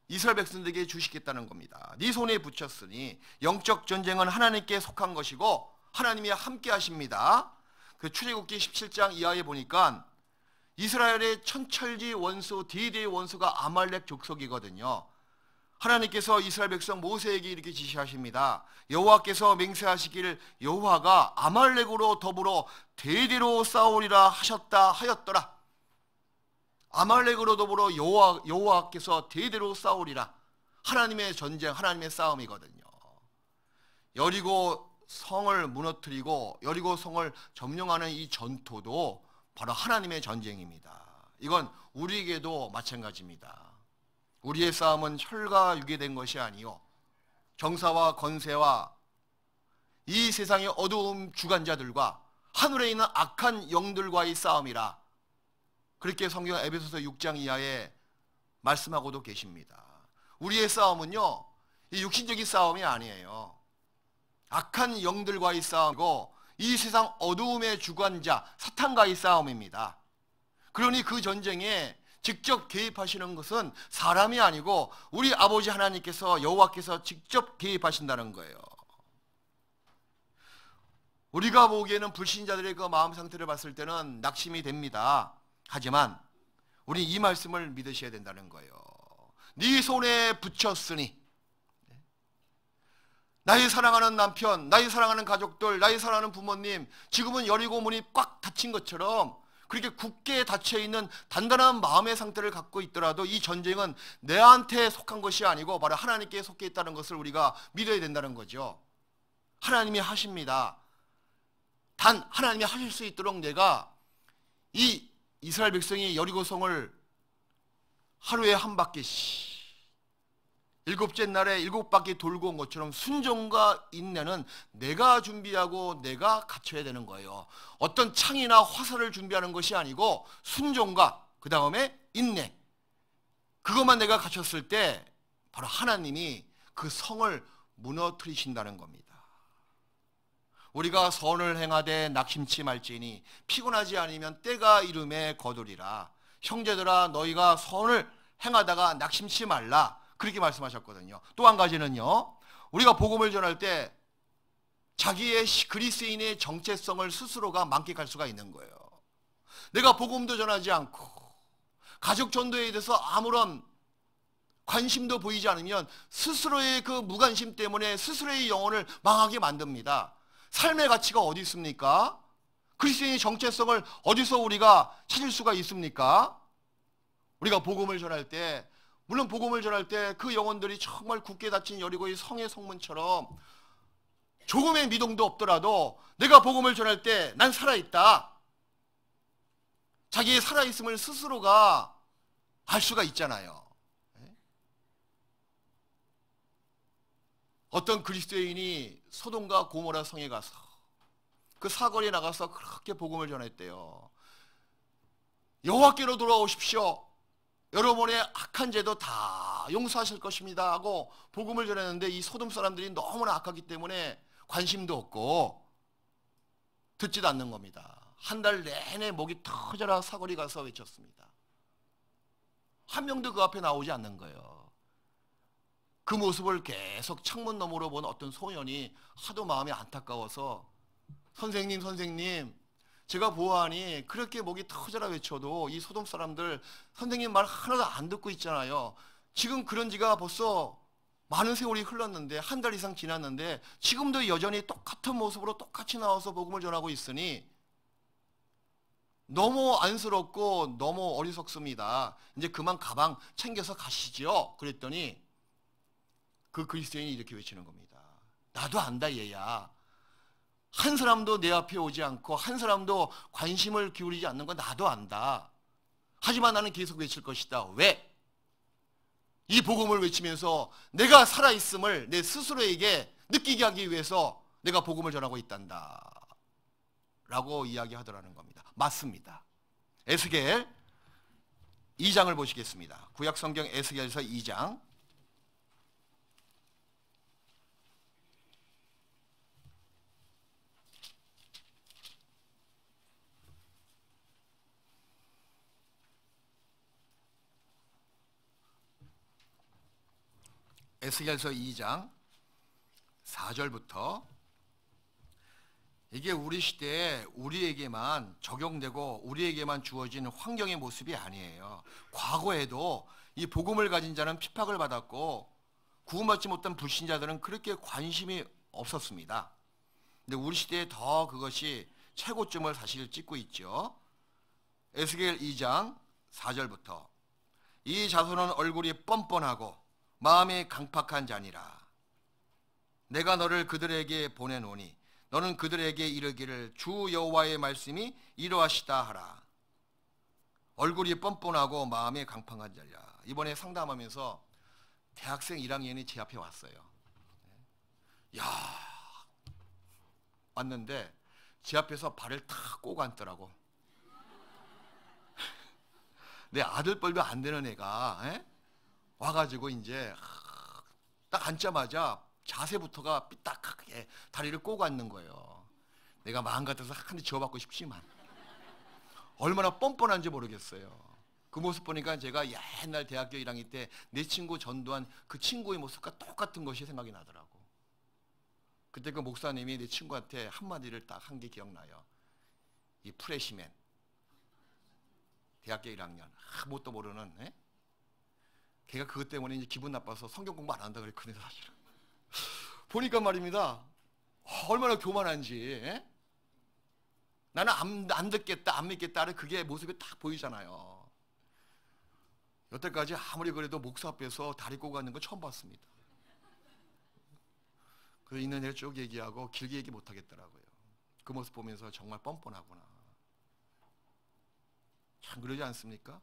이스라엘 백성들에게 주시겠다는 겁니다. 네 손에 붙였으니 영적 전쟁은 하나님께 속한 것이고 하나님이 함께 하십니다. 그 출애굽기 17장 이하에 보니까 이스라엘의 천철지 원수, 대대의 원수가 아말렉 족속이거든요. 하나님께서 이스라엘 백성 모세에게 이렇게 지시하십니다. 여호와께서 맹세하시기를 여호와가 아말렉으로 더불어 대대로 싸우리라 하였더라. 아말렉으로 더불어 여호와께서 대대로 싸우리라. 하나님의 전쟁, 하나님의 싸움이거든요. 여리고 성을 무너뜨리고 여리고 성을 점령하는 이 전투도 바로 하나님의 전쟁입니다. 이건 우리에게도 마찬가지입니다. 우리의 싸움은 혈과 육에 된 것이 아니요 정사와 권세와 이 세상의 어두움 주관자들과 하늘에 있는 악한 영들과의 싸움이라. 그렇게 성경 에베소서 6장 이하에 말씀하고도 계십니다. 우리의 싸움은요, 이 육신적인 싸움이 아니에요. 악한 영들과의 싸움이고 이 세상 어두움의 주관자 사탄과의 싸움입니다. 그러니 그 전쟁에 직접 개입하시는 것은 사람이 아니고 우리 아버지 하나님께서 여호와께서 직접 개입하신다는 거예요. 우리가 보기에는 불신자들의 그 마음 상태를 봤을 때는 낙심이 됩니다. 하지만 우리 이 말씀을 믿으셔야 된다는 거예요. 네 손에 붙였으니 나의 사랑하는 남편, 나의 사랑하는 가족들, 나의 사랑하는 부모님, 지금은 여리고 문이 꽉 닫힌 것처럼 그렇게 굳게 닫혀있는 단단한 마음의 상태를 갖고 있더라도 이 전쟁은 내한테 속한 것이 아니고 바로 하나님께 속해 있다는 것을 우리가 믿어야 된다는 거죠. 하나님이 하십니다. 단 하나님이 하실 수 있도록 내가 이 이스라엘 백성이 여리고성을 하루에 한 바퀴씩 일곱째 날에 7바퀴 돌고 온 것처럼 순종과 인내는 내가 준비하고 내가 갖춰야 되는 거예요. 어떤 창이나 화살을 준비하는 것이 아니고 순종과 그 다음에 인내, 그것만 내가 갖췄을 때 바로 하나님이 그 성을 무너뜨리신다는 겁니다. 우리가 선을 행하되 낙심치 말지니 피곤하지 않으면 때가 이름에 거두리라. 형제들아 너희가 선을 행하다가 낙심치 말라. 그렇게 말씀하셨거든요. 또 한 가지는요, 우리가 복음을 전할 때 자기의 그리스도인의 정체성을 스스로가 만끽할 수가 있는 거예요. 내가 복음도 전하지 않고 가족 전도에 대해서 아무런 관심도 보이지 않으면 스스로의 그 무관심 때문에 스스로의 영혼을 망하게 만듭니다. 삶의 가치가 어디 있습니까? 그리스도인의 정체성을 어디서 우리가 찾을 수가 있습니까? 우리가 복음을 전할 때, 물론 복음을 전할 때 그 영혼들이 정말 굳게 닫힌 여리고의 성의 성문처럼 조금의 미동도 없더라도 내가 복음을 전할 때 난 살아있다, 자기의 살아있음을 스스로가 알 수가 있잖아요. 어떤 그리스도인이 소돔과 고모라 성에 가서 그 사거리에 나가서 그렇게 복음을 전했대요. 여호와께로 돌아오십시오. 여러분의 악한 죄도 다 용서하실 것입니다 하고 복음을 전했는데 이 소돔 사람들이 너무나 악하기 때문에 관심도 없고 듣지도 않는 겁니다. 한 달 내내 목이 터져라 사거리 가서 외쳤습니다. 한 명도 그 앞에 나오지 않는 거예요. 그 모습을 계속 창문 너머로 본 어떤 소년이 하도 마음이 안타까워서 선생님 제가 보아하니 그렇게 목이 터져라 외쳐도 이 소돔 사람들 선생님 말 하나도 안 듣고 있잖아요. 지금 그런 지가 벌써 많은 세월이 흘렀는데 한 달 이상 지났는데 지금도 여전히 똑같은 모습으로 똑같이 나와서 복음을 전하고 있으니 너무 안쓰럽고 너무 어리석습니다. 이제 그만 가방 챙겨서 가시죠. 그랬더니 그 그리스도인이 이렇게 외치는 겁니다. 나도 안다 얘야. 한 사람도 내 앞에 오지 않고 한 사람도 관심을 기울이지 않는 건 나도 안다. 하지만 나는 계속 외칠 것이다. 왜? 이 복음을 외치면서 내가 살아있음을 내 스스로에게 느끼게 하기 위해서 내가 복음을 전하고 있단다 라고 이야기하더라는 겁니다. 맞습니다. 에스겔 2장을 보시겠습니다. 구약성경 에스겔서 2장 에스겔서 2장 4절부터 이게 우리 시대에 우리에게만 적용되고 우리에게만 주어진 환경의 모습이 아니에요. 과거에도 이 복음을 가진 자는 핍박을 받았고 구원받지 못한 불신자들은 그렇게 관심이 없었습니다. 근데 우리 시대에 더 그것이 최고점을 사실 찍고 있죠. 에스겔 2장 4절부터 이 자손은 얼굴이 뻔뻔하고 마음이 강팍한 자니라. 내가 너를 그들에게 보내노니 너는 그들에게 이르기를 주 여호와의 말씀이 이러하시다 하라. 얼굴이 뻔뻔하고 마음이 강팍한 자라. 이번에 상담하면서 대학생 1학년이 제 앞에 왔어요. 야, 왔는데 제 앞에서 발을 탁 꼬고 앉더라고. 내 아들뻘도 안 되는 애가 와가지고 이제 딱 앉자마자 자세부터가 삐딱하게 다리를 꼬고 앉는 거예요. 내가 마음 같아서 한 대 지어받고 싶지만 얼마나 뻔뻔한지 모르겠어요. 그 모습 보니까 제가 옛날 대학교 1학년 때 내 친구 전도한 그 친구의 모습과 똑같은 것이 생각이 나더라고. 그때 그 목사님이 내 친구한테 한마디를 딱 한 게 기억나요. 이 프레시맨 대학교 1학년 아무것도 모르는 걔가 그것 때문에 이제 기분 나빠서 성경 공부 안 한다 그랬거든요. 사실은 보니까 말입니다. 얼마나 교만한지. 나는 안 듣겠다 안 믿겠다 그게 모습이 딱 보이잖아요. 여태까지 아무리 그래도 목사 앞에서 다리 꼬고 앉는 거 처음 봤습니다. 그 있는 애 쭉 얘기하고 길게 얘기 못 하겠더라고요. 그 모습 보면서 정말 뻔뻔하구나. 참 그러지 않습니까?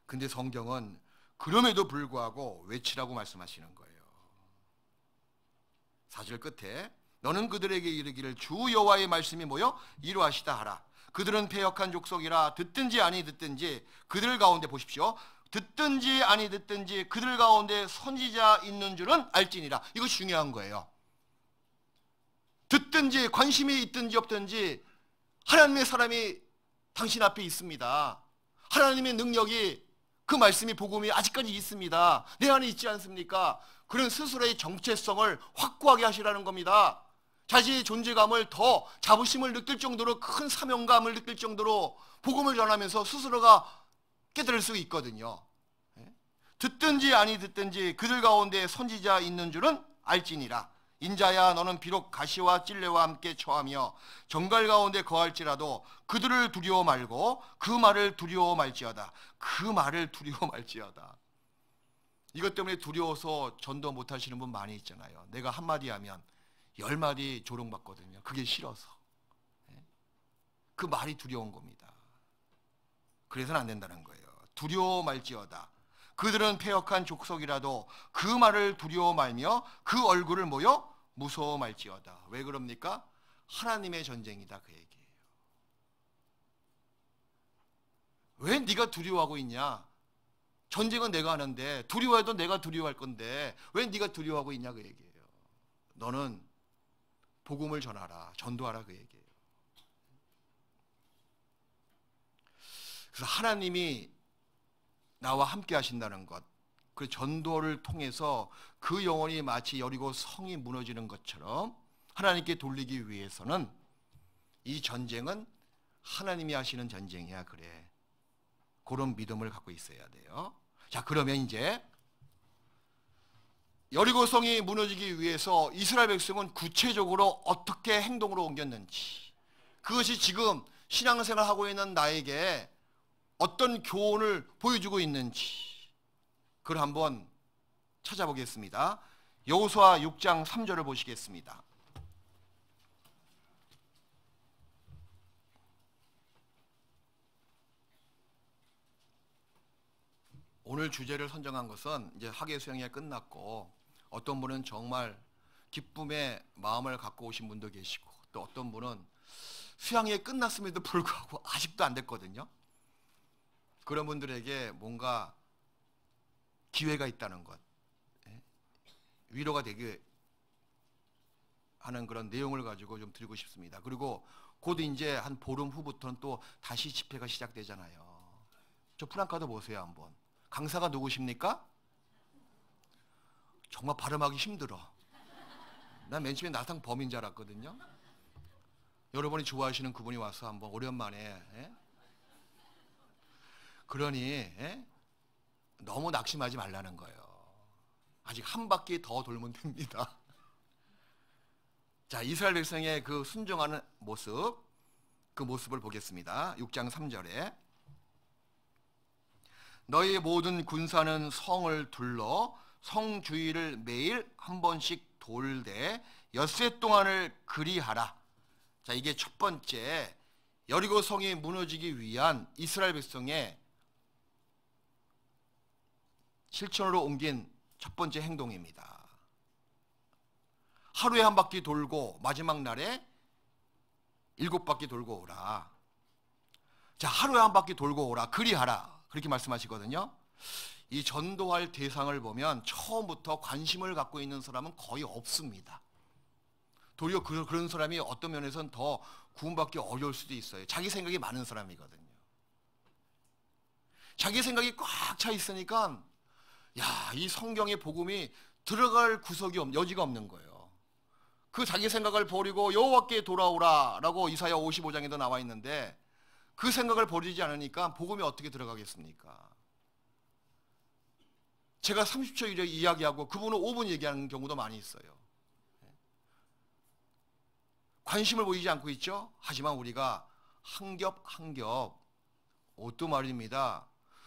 근데 성경은 그럼에도 불구하고 외치라고 말씀하시는 거예요. 4절 끝에 너는 그들에게 이르기를 주 여호와의 말씀이 뭐요? 이루하시다 하라. 그들은 패역한 족속이라 듣든지 아니 듣든지 그들 가운데 보십시오. 듣든지 아니 듣든지 그들 가운데 선지자 있는 줄은 알지니라. 이거 중요한 거예요. 듣든지 관심이 있든지 없든지 하나님의 사람이 당신 앞에 있습니다. 하나님의 능력이 그 말씀이 복음이 아직까지 있습니다. 내 안에 있지 않습니까? 그런 스스로의 정체성을 확고하게 하시라는 겁니다. 자신의 존재감을 더 자부심을 느낄 정도로 큰 사명감을 느낄 정도로 복음을 전하면서 스스로가 깨달을 수 있거든요. 듣든지 아니 듣든지 그들 가운데 선지자 있는 줄은 알지니라. 인자야 너는 비록 가시와 찔레와 함께 처하며 정갈 가운데 거할지라도 그들을 두려워 말고 그 말을 두려워 말지어다. 그 말을 두려워 말지어다. 이것 때문에 두려워서 전도 못 하시는 분 많이 있잖아요. 내가 한마디 하면 10마디 조롱받거든요. 그게 싫어서. 그 말이 두려운 겁니다. 그래서는 안 된다는 거예요. 두려워 말지어다. 그들은 패역한 족속이라도 그 말을 두려워 말며 그 얼굴을 뭐요? 무서워 말지어다. 왜 그럽니까? 하나님의 전쟁이다 그 얘기예요. 왜 네가 두려워하고 있냐? 전쟁은 내가 하는데 두려워해도 내가 두려워할 건데 왜 네가 두려워하고 있냐 그 얘기예요. 너는 복음을 전하라. 전도하라 그 얘기예요. 그래서 하나님이 나와 함께 하신다는 것, 그 전도를 통해서 그 영혼이 마치 여리고 성이 무너지는 것처럼 하나님께 돌리기 위해서는 이 전쟁은 하나님이 하시는 전쟁이야 그래. 그런 믿음을 갖고 있어야 돼요. 자, 그러면 이제 여리고 성이 무너지기 위해서 이스라엘 백성은 구체적으로 어떻게 행동으로 옮겼는지, 그것이 지금 신앙생활하고 있는 나에게 어떤 교훈을 보여주고 있는지 그걸 한번 찾아보겠습니다. 여호수아 6장 3절을 보시겠습니다. 오늘 주제를 선정한 것은 이제 학예 수양이 끝났고 어떤 분은 정말 기쁨의 마음을 갖고 오신 분도 계시고 또 어떤 분은 수양이 끝났음에도 불구하고 아직도 안 됐거든요. 그런 분들에게 뭔가 기회가 있다는 것, 위로가 되게 하는 그런 내용을 가지고 좀 드리고 싶습니다. 그리고 곧 이제 한 보름 후부터는 또 다시 집회가 시작되잖아요. 저 플랜카드 보세요 한번. 강사가 누구십니까? 정말 발음하기 힘들어. 난 맨 처음에 나상 범인 줄 알았거든요. 여러분이 좋아하시는 그분이 와서 한번 오랜만에, 예? 그러니 예? 너무 낙심하지 말라는 거예요. 아직 한 바퀴 더 돌면 됩니다. 자, 이스라엘 백성의 그 순종하는 모습, 그 모습을 보겠습니다. 6장 3절에 너희 모든 군사는 성을 둘러 성 주위를 매일 한 번씩 돌되 엿새 동안을 그리하라. 자, 이게 첫 번째 여리고 성이 무너지기 위한 이스라엘 백성의 실천으로 옮긴 첫 번째 행동입니다. 하루에 한 바퀴 돌고 마지막 날에 7바퀴 돌고 오라. 자, 하루에 한 바퀴 돌고 오라. 그리하라. 그렇게 말씀하시거든요. 이 전도할 대상을 보면 처음부터 관심을 갖고 있는 사람은 거의 없습니다. 도리어 그런 사람이 어떤 면에서는 더 구원받기 어려울 수도 있어요. 자기 생각이 많은 사람이거든요. 자기 생각이 꽉 차 있으니까 야, 이 성경의 복음이 들어갈 구석이 여지가 없는 거예요. 그 자기 생각을 버리고 여호와께 돌아오라라고 이사야 55장에도 나와 있는데 그 생각을 버리지 않으니까 복음이 어떻게 들어가겠습니까? 제가 30초 이야기하고 그분은 5분 얘기하는 경우도 많이 있어요. 관심을 보이지 않고 있죠? 하지만 우리가 한 겹 한 겹 옷도 말입니다.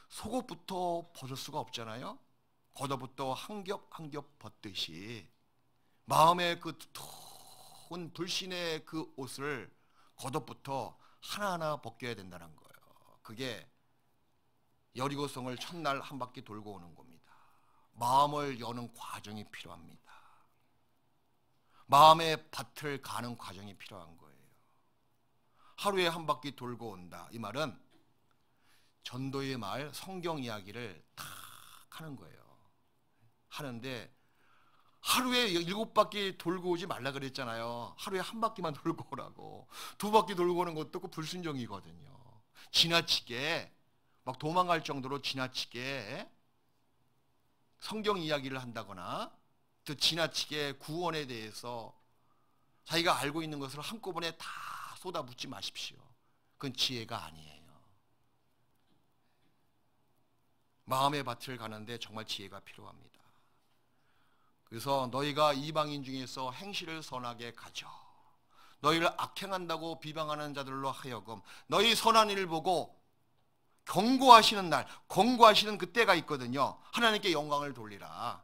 속옷부터 벗을 수가 없잖아요. 겉옷부터 한 겹 한 겹 벗듯이 마음의 그 두터운 불신의 그 옷을 겉옷부터 하나하나 벗겨야 된다는 거예요. 그게 여리고성을 첫날 한 바퀴 돌고 오는 겁니다. 마음을 여는 과정이 필요합니다. 마음의 밭을 가는 과정이 필요한 거예요. 하루에 한 바퀴 돌고 온다. 이 말은 전도의 말, 성경 이야기를 탁 하는 거예요. 하는데 하루에 7바퀴 돌고 오지 말라 그랬잖아요. 하루에 한 바퀴만 돌고 오라고. 2바퀴 돌고 오는 것도 그 불순종이거든요. 지나치게 막 도망갈 정도로 지나치게 성경 이야기를 한다거나 또 지나치게 구원에 대해서 자기가 알고 있는 것을 한꺼번에 다 쏟아붓지 마십시오. 그건 지혜가 아니에요. 마음의 밭을 가는데 정말 지혜가 필요합니다. 그래서 너희가 이방인 중에서 행실을 선하게 가져 너희를 악행한다고 비방하는 자들로 하여금 너희 선한 일을 보고 경고하시는 날, 권고하시는 그때가 있거든요. 하나님께 영광을 돌리라.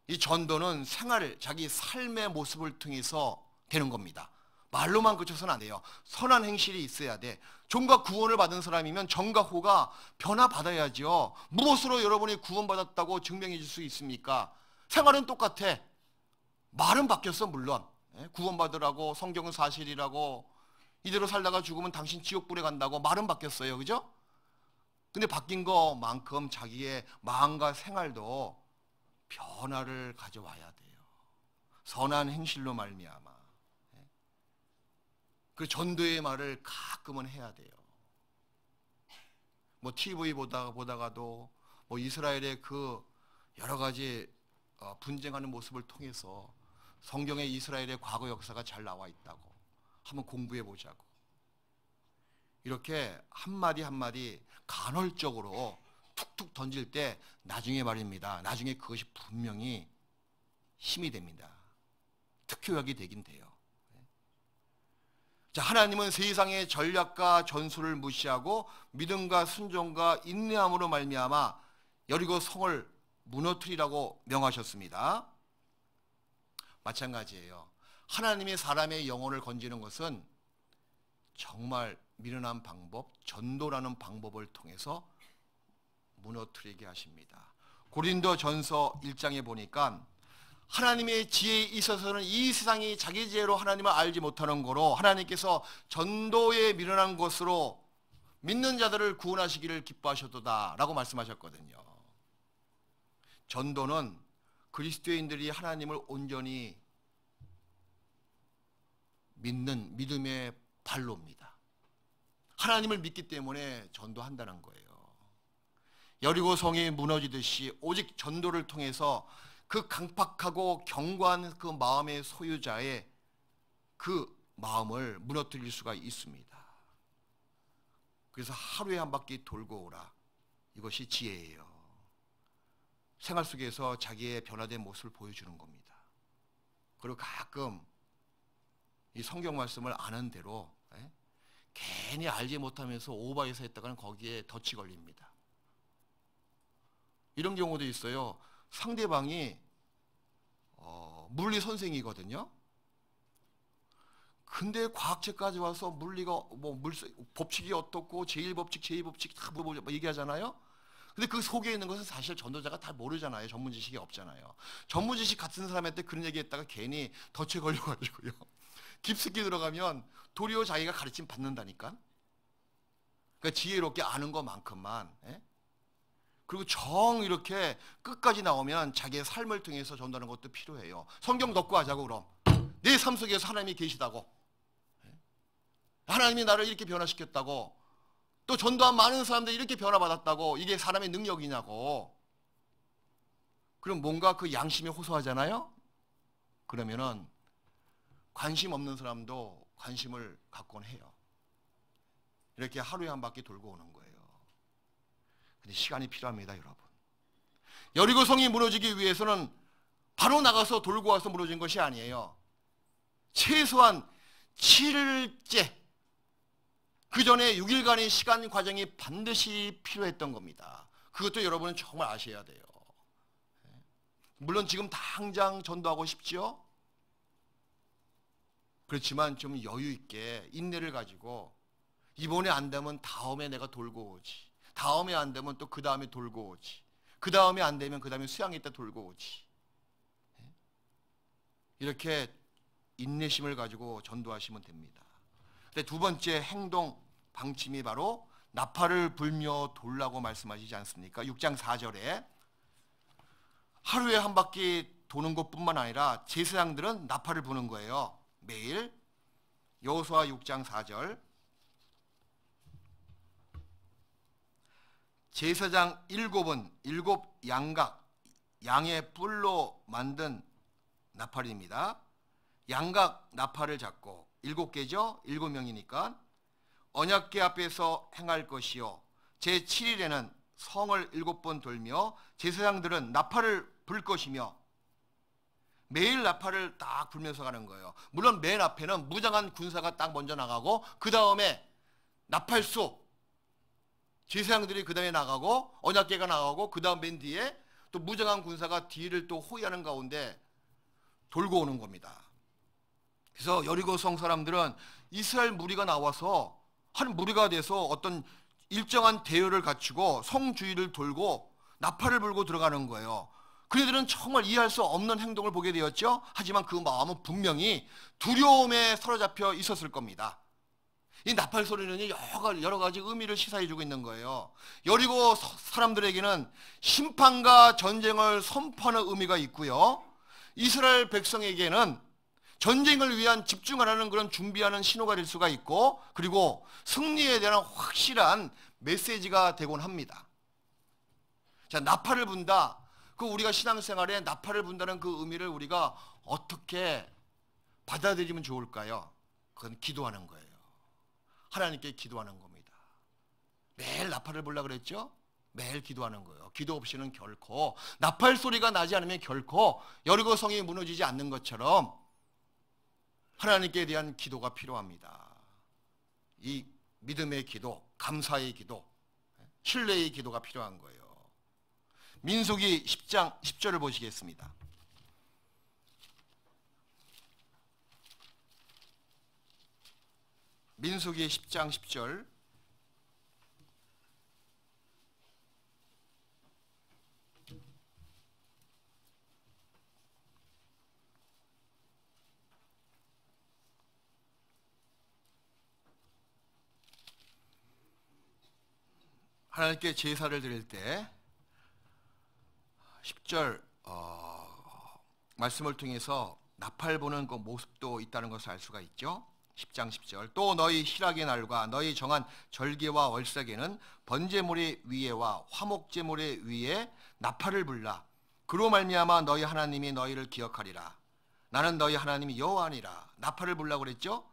이 전도는 생활, 자기 삶의 모습을 통해서 되는 겁니다. 말로만 그쳐서는 안 돼요. 선한 행실이 있어야 돼. 종과 구원을 받은 사람이면 정과 호가 변화받아야죠. 무엇으로 여러분이 구원받았다고 증명해 줄 수 있습니까? 생활은 똑같아. 말은 바뀌었어 물론. 구원받으라고 성경은 사실이라고 이대로 살다가 죽으면 당신 지옥불에 간다고 말은 바뀌었어요. 그죠? 근데 바뀐 것만큼 자기의 마음과 생활도 변화를 가져와야 돼요. 선한 행실로 말미암아. 그 전도의 말을 가끔은 해야 돼요. 뭐 TV 보다가도 뭐 이스라엘의 그 여러 가지 분쟁하는 모습을 통해서 성경에 이스라엘의 과거 역사가 잘 나와 있다고 한번 공부해 보자고. 이렇게 한마디 한마디 간헐적으로 툭툭 던질 때 나중에 말입니다. 나중에 그것이 분명히 힘이 됩니다. 특효약이 되긴 돼요. 자, 하나님은 세상의 전략과 전술을 무시하고 믿음과 순종과 인내함으로 말미암아 여리고 성을 무너뜨리라고 명하셨습니다. 마찬가지예요. 하나님이 사람의 영혼을 건지는 것은 정말 미련한 방법, 전도라는 방법을 통해서 무너뜨리게 하십니다. 고린도전서 1장에 보니까 하나님의 지혜에 있어서는 이 세상이 자기 지혜로 하나님을 알지 못하는 거로 하나님께서 전도에 미련한 것으로 믿는 자들을 구원하시기를 기뻐하셨도다 라고 말씀하셨거든요. 전도는 그리스도인들이 하나님을 온전히 믿는 믿음의 발로입니다. 하나님을 믿기 때문에 전도한다는 거예요. 여리고 성이 무너지듯이 오직 전도를 통해서 그 강팍하고 견고한 그 마음의 소유자의 그 마음을 무너뜨릴 수가 있습니다. 그래서 하루에 한 바퀴 돌고 오라. 이것이 지혜예요. 생활 속에서 자기의 변화된 모습을 보여주는 겁니다. 그리고 가끔 이 성경 말씀을 아는 대로 괜히 알지 못하면서 오바해서 했다가는 거기에 덫이 걸립니다. 이런 경우도 있어요. 상대방이 물리 선생이거든요. 근데 과학책까지 와서 물리가 법칙이 어떻고 제1법칙, 제2법칙 다 얘기하잖아요. 근데 그 속에 있는 것은 사실 전도자가 다 모르잖아요. 전문 지식이 없잖아요. 전문 지식 같은 사람한테 그런 얘기했다가 괜히 덫에 걸려가지고요. 깊숙이 들어가면 도리어 자기가 가르침 받는다니까. 그러니까 지혜롭게 아는 것만큼만. 그리고 정 이렇게 끝까지 나오면 자기의 삶을 통해서 전도하는 것도 필요해요. 성경 덮고 하자고 그럼. 내 삶 속에서 하나님이 계시다고. 하나님이 나를 이렇게 변화시켰다고. 또 전도한 많은 사람들이 이렇게 변화받았다고. 이게 사람의 능력이냐고. 그럼 뭔가 그 양심에 호소하잖아요. 그러면은 관심 없는 사람도 관심을 갖곤 해요. 이렇게 하루에 한 바퀴 돌고 오는 거예요. 근데 시간이 필요합니다, 여러분. 여리고성이 무너지기 위해서는 바로 나가서 돌고 와서 무너진 것이 아니에요. 최소한 7일째, 그 전에 6일간의 시간 과정이 반드시 필요했던 겁니다. 그것도 여러분은 정말 아셔야 돼요. 물론 지금 당장 전도하고 싶지요? 그렇지만 좀 여유 있게 인내를 가지고 이번에 안 되면 다음에 내가 돌고 오지. 다음에 안 되면 또 그 다음에 돌고 오지. 그 다음에 안 되면 그 다음에 수양회 때 돌고 오지. 이렇게 인내심을 가지고 전도하시면 됩니다. 근데 두 번째 행동 방침이 바로 나팔을 불며 돌라고 말씀하시지 않습니까? 6장 4절에 하루에 한 바퀴 도는 것뿐만 아니라 제사장들은 나팔을 부는 거예요. 매일. 여호수아 6장 4절. 제사장 7은 7 양각 양의 뿔로 만든 나팔입니다. 양각 나팔을 잡고 7개죠. 7명이니까 언약궤 앞에서 행할 것이요 제7일에는 성을 7번 돌며 제사장들은 나팔을 불 것이며 매일 나팔을 딱 불면서 가는 거예요. 물론 맨 앞에는 무장한 군사가 딱 먼저 나가고 그 다음에 나팔소 제사장들이 그 다음에 나가고 언약궤가 나가고 그 다음 맨 뒤에 또 무장한 군사가 뒤를 또 호위하는 가운데 돌고 오는 겁니다. 그래서 여리고성 사람들은 이스라엘 무리가 나와서 한 무리가 돼서 어떤 일정한 대열을 갖추고 성 주위를 돌고 나팔을 불고 들어가는 거예요. 그들은 정말 이해할 수 없는 행동을 보게 되었죠. 하지만 그 마음은 분명히 두려움에 사로잡혀 있었을 겁니다. 이 나팔 소리는 여러 가지 의미를 시사해주고 있는 거예요. 여리고 사람들에게는 심판과 전쟁을 선포하는 의미가 있고요. 이스라엘 백성에게는 전쟁을 위한 집중하라는 그런 준비하는 신호가 될 수가 있고, 그리고 승리에 대한 확실한 메시지가 되곤 합니다. 자, 나팔을 분다. 그 우리가 신앙생활에 나팔을 분다는 그 의미를 우리가 어떻게 받아들이면 좋을까요? 그건 기도하는 거예요. 하나님께 기도하는 겁니다. 매일 나팔을 불라 그랬죠? 매일 기도하는 거예요. 기도 없이는 결코, 나팔 소리가 나지 않으면 결코 여리고성이 무너지지 않는 것처럼 하나님께 대한 기도가 필요합니다. 이 믿음의 기도, 감사의 기도, 신뢰의 기도가 필요한 거예요. 민수기 10장 10절을 보시겠습니다. 민수기 10장 10절. 하나님께 제사를 드릴 때 10절 말씀을 통해서 나팔 보는 그 모습도 있다는 것을 알 수가 있죠. 10장 10절. 또 너희 희락의 날과 너희 정한 절개와 월삭에는 번제물의 위에와 화목제물의 위에 나팔을 불라. 그로 말미암아 너희 하나님이 너희를 기억하리라. 나는 너희 하나님이 여호와니라. 나팔을 불라고 그랬죠?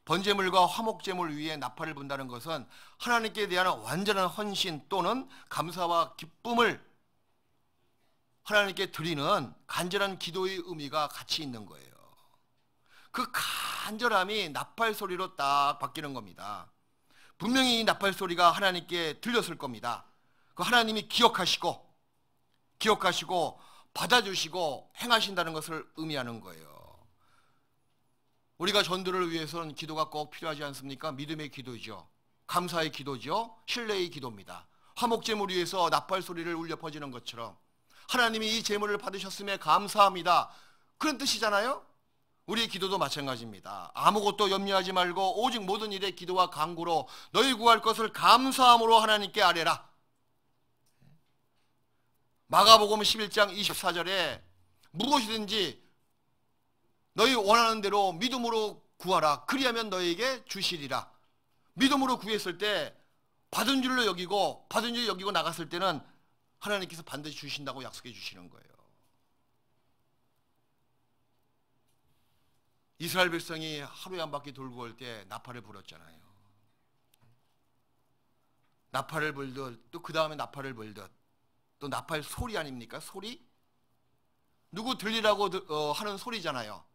번제물과 화목제물 위에 나팔을 분다는 것은 하나님께 대한 완전한 헌신 또는 감사와 기쁨을 하나님께 드리는 간절한 기도의 의미가 같이 있는 거예요. 그 간절함이 나팔 소리로 딱 바뀌는 겁니다. 분명히 이 나팔 소리가 하나님께 들렸을 겁니다. 그 하나님이 기억하시고 받아주시고 행하신다는 것을 의미하는 거예요. 우리가 전도를 위해서는 기도가 꼭 필요하지 않습니까? 믿음의 기도죠. 감사의 기도죠. 신뢰의 기도입니다. 화목제물 위에서 나팔 소리를 울려 퍼지는 것처럼 하나님이 이 제물을 받으셨음에 감사합니다. 그런 뜻이잖아요. 우리의 기도도 마찬가지입니다. 아무것도 염려하지 말고 오직 모든 일에 기도와 간구로 너희 구할 것을 감사함으로 하나님께 아뢰라. 마가복음 11장 24절에 무엇이든지 너희 원하는 대로 믿음으로 구하라. 그리하면 너희에게 주시리라. 믿음으로 구했을 때 받은 줄로 여기고 나갔을 때는 하나님께서 반드시 주신다고 약속해 주시는 거예요. 이스라엘 백성이 하루에 한 바퀴 돌고 올 때 나팔을 불었잖아요. 나팔을 불듯 또 그 다음에 나팔을 불듯 또 나팔 소리 아닙니까? 소리? 누구 들리라고 하는 소리잖아요.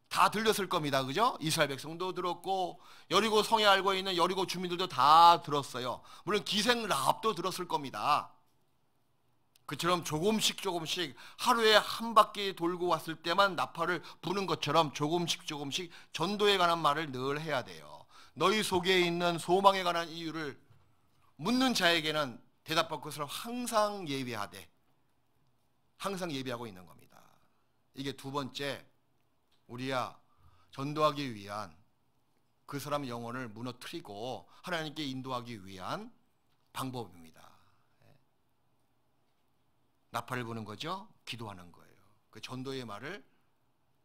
다 들렸을 겁니다. 그죠? 이스라엘 백성도 들었고 여리고 성에 알고 있는 여리고 주민들도 다 들었어요. 물론 기생 라합도 들었을 겁니다. 그처럼 조금씩 하루에 한 바퀴 돌고 왔을 때만 나팔을 부는 것처럼 조금씩 전도에 관한 말을 늘 해야 돼요. 너희 속에 있는 소망에 관한 이유를 묻는 자에게는 대답할 것을 항상 예비하되 항상 예비하고 있는 겁니다. 이게 두 번째, 우리야 전도하기 위한 그 사람 영혼을 무너뜨리고 하나님께 인도하기 위한 방법입니다. 나팔을 부는 거죠. 기도하는 거예요. 그 전도의 말을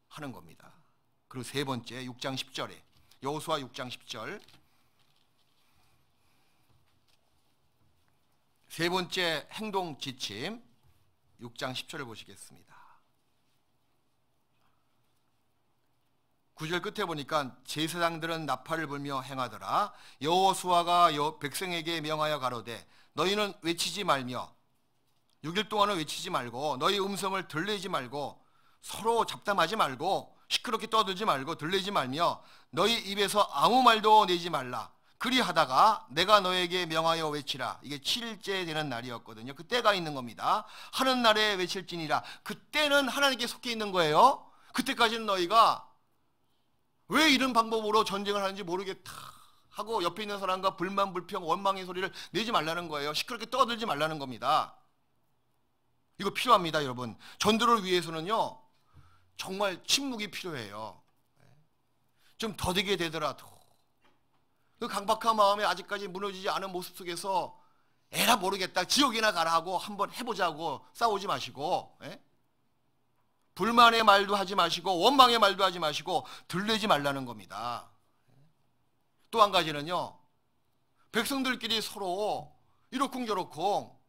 하는 겁니다. 그리고 세 번째 6장 10절에 여호수아 6장 10절 세 번째 행동 지침 6장 10절을 보시겠습니다. 9절 끝에 보니까 제사장들은 나팔을 불며 행하더라. 여호수아가 백성에게 명하여 가로되 너희는 외치지 말며 6일 동안은 외치지 말고 너희 음성을 들리지 말고 서로 잡담하지 말고 시끄럽게 떠들지 말고 들리지 말며 너희 입에서 아무 말도 내지 말라. 그리하다가 내가 너에게 명하여 외치라. 이게 7일째 되는 날이었거든요. 그때가 있는 겁니다. 하는 날에 외칠지니라. 그때는 하나님께 속해 있는 거예요. 그때까지는 너희가 왜 이런 방법으로 전쟁을 하는지 모르겠다 하고 옆에 있는 사람과 불만, 불평, 원망의 소리를 내지 말라는 거예요. 시끄럽게 떠들지 말라는 겁니다. 이거 필요합니다, 여러분. 전도를 위해서는요, 정말 침묵이 필요해요. 좀 더디게 되더라도 그 강박한 마음에 아직까지 무너지지 않은 모습 속에서 에라 모르겠다, 지옥이나 가라 하고 한번 해보자고 싸우지 마시고, 불만의 말도 하지 마시고 원망의 말도 하지 마시고 들리지 말라는 겁니다. 또 한 가지는요, 백성들끼리 서로 이러쿵저러쿵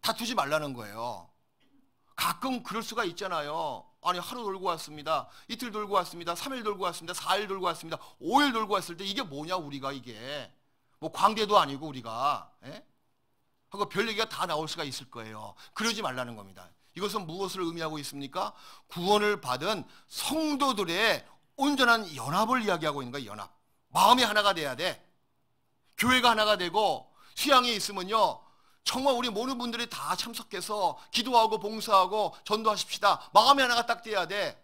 다투지 말라는 거예요. 가끔 그럴 수가 있잖아요. 아니 하루 돌고 왔습니다. 이틀 돌고 왔습니다. 3일 돌고 왔습니다. 4일 돌고 왔습니다. 5일 돌고 왔을 때 이게 뭐냐 우리가 이게. 뭐 광대도 아니고 우리가. 하고 별 얘기가 다 나올 수가 있을 거예요. 그러지 말라는 겁니다. 이것은 무엇을 의미하고 있습니까? 구원을 받은 성도들의 온전한 연합을 이야기하고 있는 거예요. 연합. 마음이 하나가 돼야 돼. 교회가 하나가 되고 수양에 있으면요, 정말 우리 모든 분들이 다 참석해서 기도하고 봉사하고 전도하십시다. 마음이 하나가 딱 돼야 돼.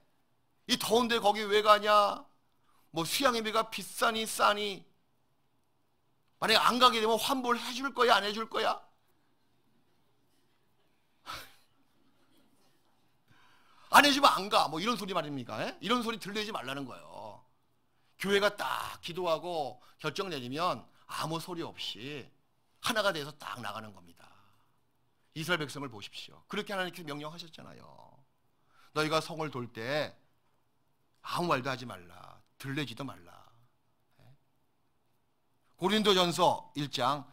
이 더운데 거기 왜 가냐? 뭐 수양예배가 비싸니 싸니? 만약에 안 가게 되면 환불해 줄 거야 안 해줄 거야? 안 해주면 안 가. 뭐 이런 소리 말입니까? 이런 소리 들리지 말라는 거예요. 교회가 딱 기도하고 결정 내리면 아무 소리 없이 하나가 돼서 딱 나가는 겁니다. 이스라엘 백성을 보십시오. 그렇게 하나님께서 명령하셨잖아요. 너희가 성을 돌 때 아무 말도 하지 말라. 들리지도 말라. 고린도전서 1장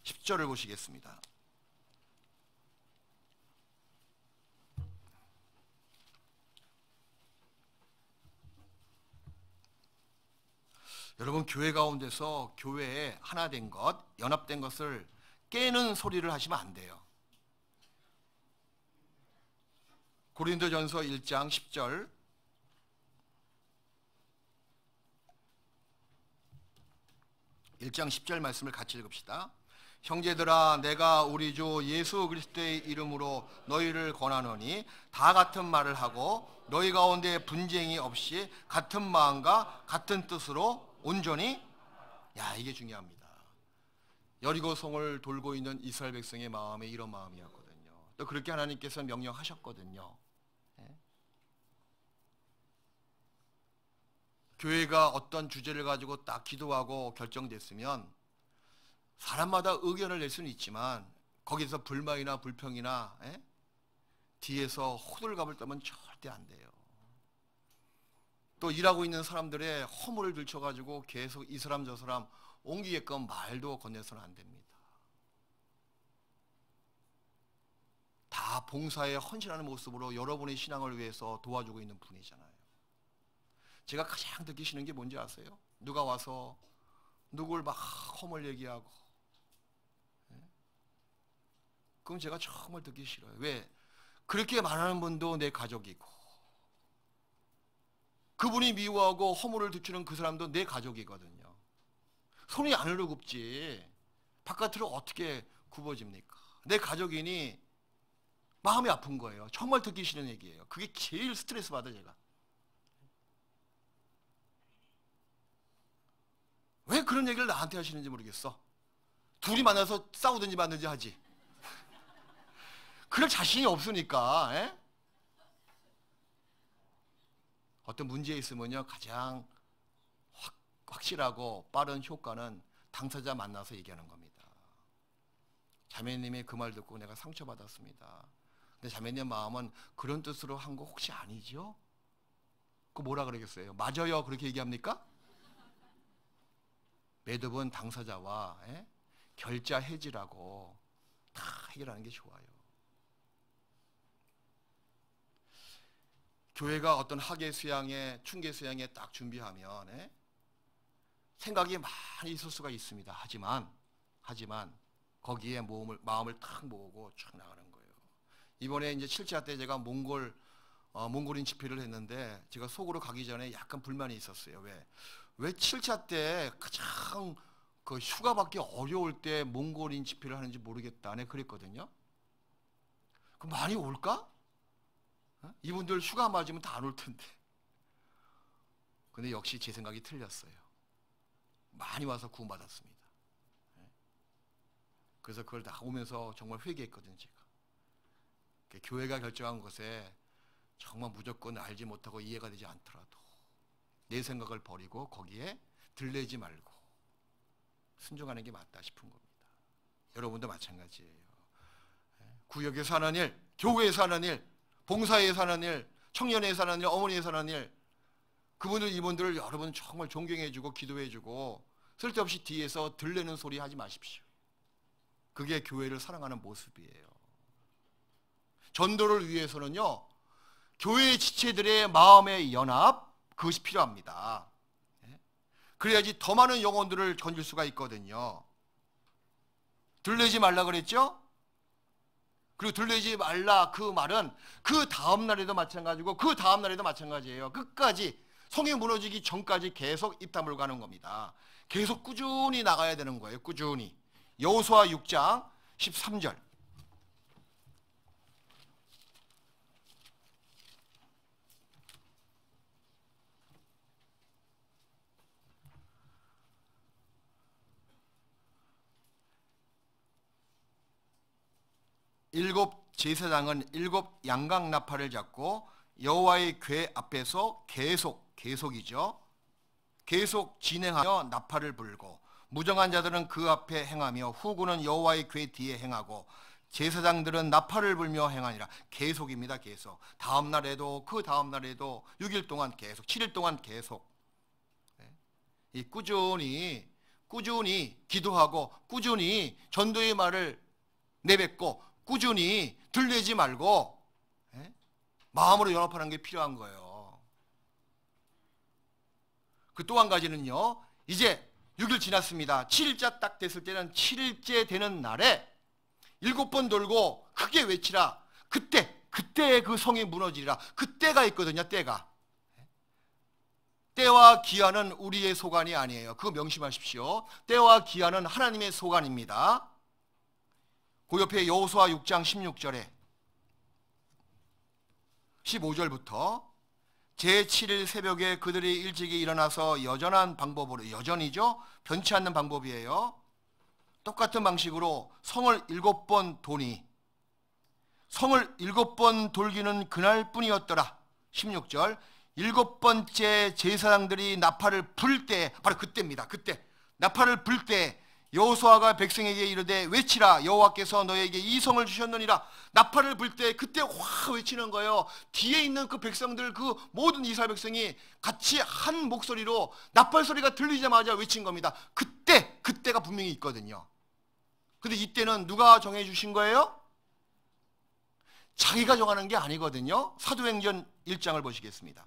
10절을 보시겠습니다. 여러분, 교회 가운데서 교회에 하나 된 것, 연합된 것을 깨는 소리를 하시면 안 돼요. 고린도전서 1장 10절, 1장 10절 말씀을 같이 읽읍시다. 형제들아, 내가 우리 주 예수 그리스도의 이름으로 너희를 권하노니 다 같은 말을 하고 너희 가운데 분쟁이 없이 같은 마음과 같은 뜻으로 온전히, 이게 중요합니다. 여리고성을 돌고 있는 이스라엘 백성의 마음이 이런 마음이었거든요. 또 그렇게 하나님께서 명령하셨거든요. 교회가 어떤 주제를 가지고 딱 기도하고 결정됐으면 사람마다 의견을 낼 수는 있지만 거기서 불만이나 불평이나 뒤에서 호들갑을 떨면 절대 안 돼요. 또 일하고 있는 사람들의 허물을 들춰가지고 계속 이 사람 저 사람 옮기게끔 말도 건네서는 안 됩니다. 다 봉사에 헌신하는 모습으로 여러분의 신앙을 위해서 도와주고 있는 분이잖아요. 제가 가장 듣기 싫은 게 뭔지 아세요? 누가 와서 누굴 막 허물 얘기하고, 그럼 제가 정말 듣기 싫어요. 왜? 그렇게 말하는 분도 내 가족이고, 그분이 미워하고 허물을 들추는 그 사람도 내 가족이거든요. 손이 안으로 굽지 바깥으로 어떻게 굽어집니까? 내 가족이니 마음이 아픈 거예요. 정말 듣기 싫은 얘기예요. 그게 제일 스트레스 받아 제가. 왜 그런 얘기를 나한테 하시는지 모르겠어. 둘이 만나서 싸우든지 말든지 하지. 그럴 자신이 없으니까. 어떤 문제에 있으면요, 가장 확실하고 빠른 효과는 당사자 만나서 얘기하는 겁니다. 자매님이 그 말 듣고 내가 상처받았습니다. 근데 자매님 마음은 그런 뜻으로 한 거 혹시 아니죠? 그 뭐라 그러겠어요? 맞아요, 그렇게 얘기합니까? 매듭은 당사자와 결자 해지라고 다 해결하는 게 좋아요. 교회가 어떤 학예 수양에, 충계 수양에 딱 준비하면 생각이 많이 있을 수가 있습니다. 하지만 거기에 마음을 탁 모으고 쭉 나가는 거예요. 이번에 이제 7차 때 제가 몽골인 집회를 했는데 제가 속으로 가기 전에 약간 불만이 있었어요. 왜 7차 때 가장 그 휴가 받기 어려울 때 몽골인 집회를 하는지 모르겠다. 네, 그랬거든요. 그럼 많이 올까? 이분들 휴가 맞으면 다 안 올 텐데. 근데 역시 제 생각이 틀렸어요. 많이 와서 구원받았습니다. 그래서 그걸 다 오면서 정말 회개했거든요, 제가. 교회가 결정한 것에 정말 무조건 알지 못하고 이해가 되지 않더라도 내 생각을 버리고 거기에 들레지 말고 순종하는 게 맞다 싶은 겁니다. 여러분도 마찬가지예요. 구역에서 하는 일, 교회에서 하는 일, 봉사에 사는 일, 청년에 사는 일, 어머니에 사는 일, 이분들을 여러분 정말 존경해주고 기도해주고 쓸데없이 뒤에서 들리는 소리 하지 마십시오. 그게 교회를 사랑하는 모습이에요. 전도를 위해서는요, 교회 지체들의 마음의 연합, 그것이 필요합니다. 그래야지 더 많은 영혼들을 건질 수가 있거든요. 들리지 말라 그랬죠? 그리고 들리지 말라 그 말은 그 다음 날에도 마찬가지고 그 다음 날에도 마찬가지예요. 끝까지 성이 무너지기 전까지 계속 입 다물고 가는 겁니다. 계속 꾸준히 나가야 되는 거예요. 꾸준히. 여호수아 6장 13절. 일곱 제사장은 일곱 양각 나팔을 잡고 여호와의 궤 앞에서 계속이죠. 계속 진행하며 나팔을 불고 무정한 자들은 그 앞에 행하며 후군은 여호와의 궤 뒤에 행하고 제사장들은 나팔을 불며 행하니라. 계속입니다. 계속. 다음 날에도 그 다음 날에도 6일 동안 계속, 7일 동안 계속. 이 꾸준히 기도하고 꾸준히 전도의 말을 내뱉고 꾸준히 들리지 말고 마음으로 연합하는 게 필요한 거예요. 그 또 한 가지는요, 이제 6일 지났습니다. 7일째 딱 됐을 때는 7일째 되는 날에 7번 돌고 크게 외치라. 그때 그 성이 무너지리라. 그때가 있거든요. 때와 기한은 우리의 소관이 아니에요. 그거 명심하십시오. 때와 기한은 하나님의 소관입니다. 그 옆에 여호수아 6장 16절에 15절부터 제7일 새벽에 그들이 일찍이 일어나서 여전한 방법으로, 여전이죠? 변치 않는 방법이에요. 똑같은 방식으로 성을 7번 도니 성을 7번 돌기는 그날뿐이었더라. 16절 7번째 제사장들이 나팔을 불 때, 바로 그때입니다. 그때 나팔을 불 때 여호수아가 백성에게 이르되 외치라. 여호와께서 너에게 이 성을 주셨느니라. 나팔을 불 때 그때 확 외치는 거예요. 뒤에 있는 그 백성들, 그 모든 이스라엘 백성이 같이 한 목소리로 나팔 소리가 들리자마자 외친 겁니다. 그때가 분명히 있거든요. 근데 이때는 누가 정해 주신 거예요? 자기가 정하는 게 아니거든요. 사도행전 1장을 보시겠습니다.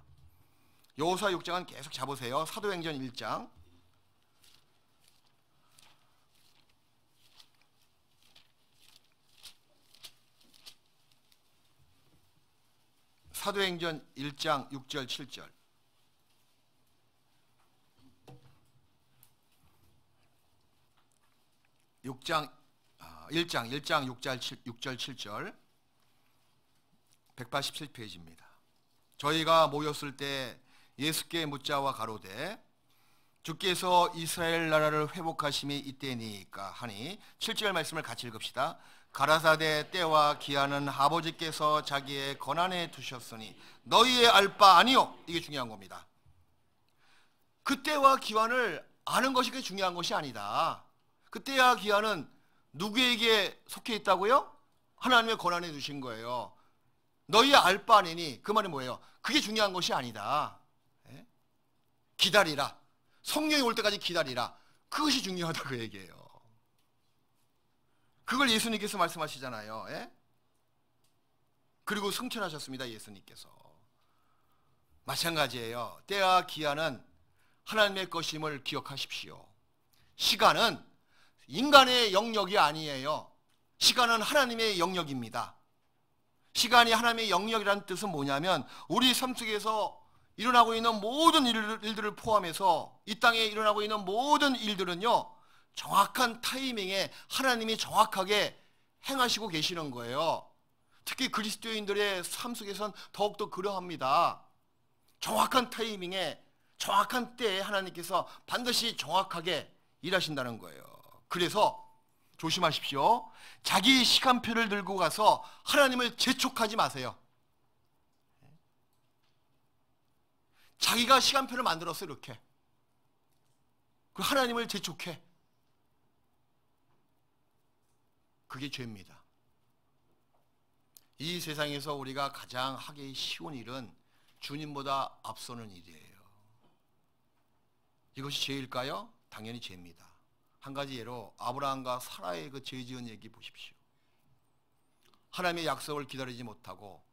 여호수아 6장은 계속 잡으세요. 사도행전 1장. 사도행전 1장 6절 7절. 1장 6절 7절. 187페이지입니다. 저희가 모였을 때 예수께 묻자와 가로되 주께서 이스라엘 나라를 회복하심이 이때니까 하니 7절 말씀을 같이 읽읍시다. 가라사대 때와 기한은 아버지께서 자기의 권한에 두셨으니 너희의 알 바 아니요. 이게 중요한 겁니다. 그 때와 기한을 아는 것이 그게 중요한 것이 아니다. 그 때와 기한은 누구에게 속해 있다고요? 하나님의 권한에 두신 거예요. 너희 알 바 아니니, 그 말은 뭐예요? 그게 중요한 것이 아니다. 기다리라. 성령이 올 때까지 기다리라. 그것이 중요하다 그 얘기예요. 그걸 예수님께서 말씀하시잖아요. 그리고 승천하셨습니다. 예수님께서. 마찬가지예요. 때와 기한은 하나님의 것임을 기억하십시오. 시간은 인간의 영역이 아니에요. 시간은 하나님의 영역입니다. 시간이 하나님의 영역이라는 뜻은 뭐냐면 우리 삶 속에서 일어나고 있는 모든 일들을 포함해서 이 땅에 일어나고 있는 모든 일들은요, 정확한 타이밍에 하나님이 정확하게 행하시고 계시는 거예요. 특히 그리스도인들의 삶 속에서는 더욱더 그러합니다. 정확한 타이밍에 정확한 때에 하나님께서 반드시 정확하게 일하신다는 거예요. 그래서 조심하십시오. 자기 시간표를 들고 가서 하나님을 재촉하지 마세요. 자기가 시간표를 만들었어 이렇게. 그 하나님을 재촉해. 그게 죄입니다. 이 세상에서 우리가 가장 하기 쉬운 일은 주님보다 앞서는 일이에요. 이것이 죄일까요? 당연히 죄입니다. 한 가지 예로 아브라함과 사라의 그 죄 지은 얘기 보십시오. 하나님의 약속을 기다리지 못하고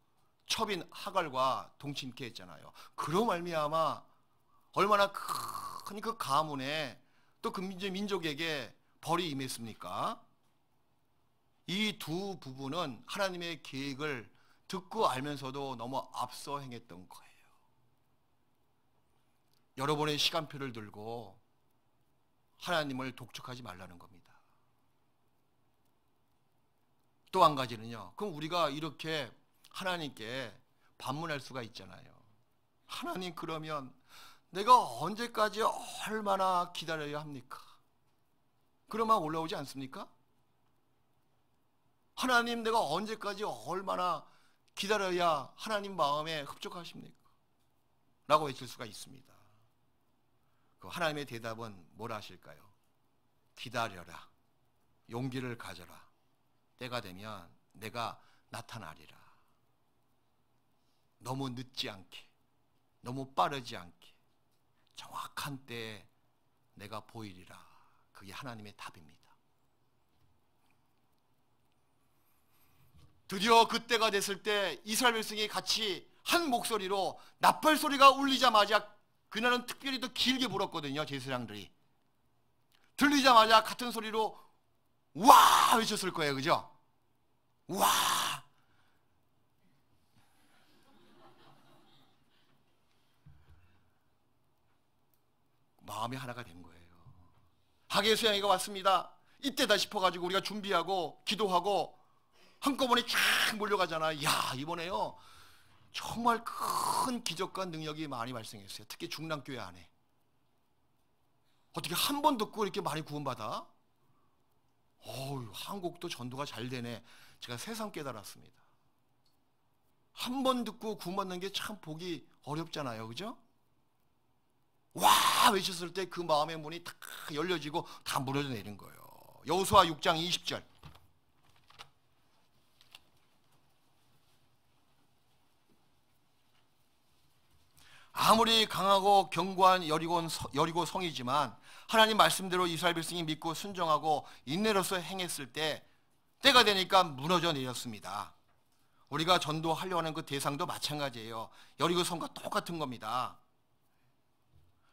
첩인 하갈과 동침케 했잖아요. 그로 말미암아 얼마나 큰 그 가문에 또 그 민족에게 벌이 임했습니까? 이 두 부분은 하나님의 계획을 듣고 알면서도 너무 앞서 행했던 거예요. 여러분의 시간표를 들고 하나님을 독촉하지 말라는 겁니다. 또 한 가지는요. 그럼 우리가 이렇게 하나님께 반문할 수가 있잖아요. 하나님, 그러면 내가 언제까지 얼마나 기다려야 합니까? 그러면 올라오지 않습니까? 하나님, 내가 언제까지 얼마나 기다려야 하나님 마음에 흡족하십니까? 라고 외칠 수가 있습니다. 그 하나님의 대답은 뭐라 하실까요? 기다려라. 용기를 가져라. 때가 되면 내가 나타나리라. 너무 늦지 않게, 너무 빠르지 않게 정확한 때에 내가 보이리라. 그게 하나님의 답입니다. 드디어 그때가 됐을 때 이스라엘 백성이 같이 한 목소리로 나팔 소리가 울리자마자 그날은 특별히 더 길게 불었거든요. 제사장들이 들리자마자 같은 소리로 와 외쳤을 거예요. 그죠? 와. 마음이 하나가 된 거예요. 하계 수양회가 왔습니다. 이때다 싶어가지고 우리가 준비하고 기도하고 한꺼번에 쫙 몰려가잖아. 야, 이번에요 정말 큰 기적과 능력이 많이 발생했어요. 특히 중랑교회 안에. 어떻게 한 번 듣고 이렇게 많이 구원받아? 어휴, 한국도 전도가 잘 되네. 제가 새삼 깨달았습니다. 한 번 듣고 구원받는 게 참 보기 어렵잖아요. 그죠? 와 외쳤을 때 그 마음의 문이 다 열려지고 다 무너져 내린 거예요. 여호수아 6장 20절. 아무리 강하고 견고한 여리고 성이지만 하나님 말씀대로 이스라엘 백성이 믿고 순종하고 인내로서 행했을 때 때가 되니까 무너져 내렸습니다. 우리가 전도하려고 하는 그 대상도 마찬가지예요. 여리고 성과 똑같은 겁니다.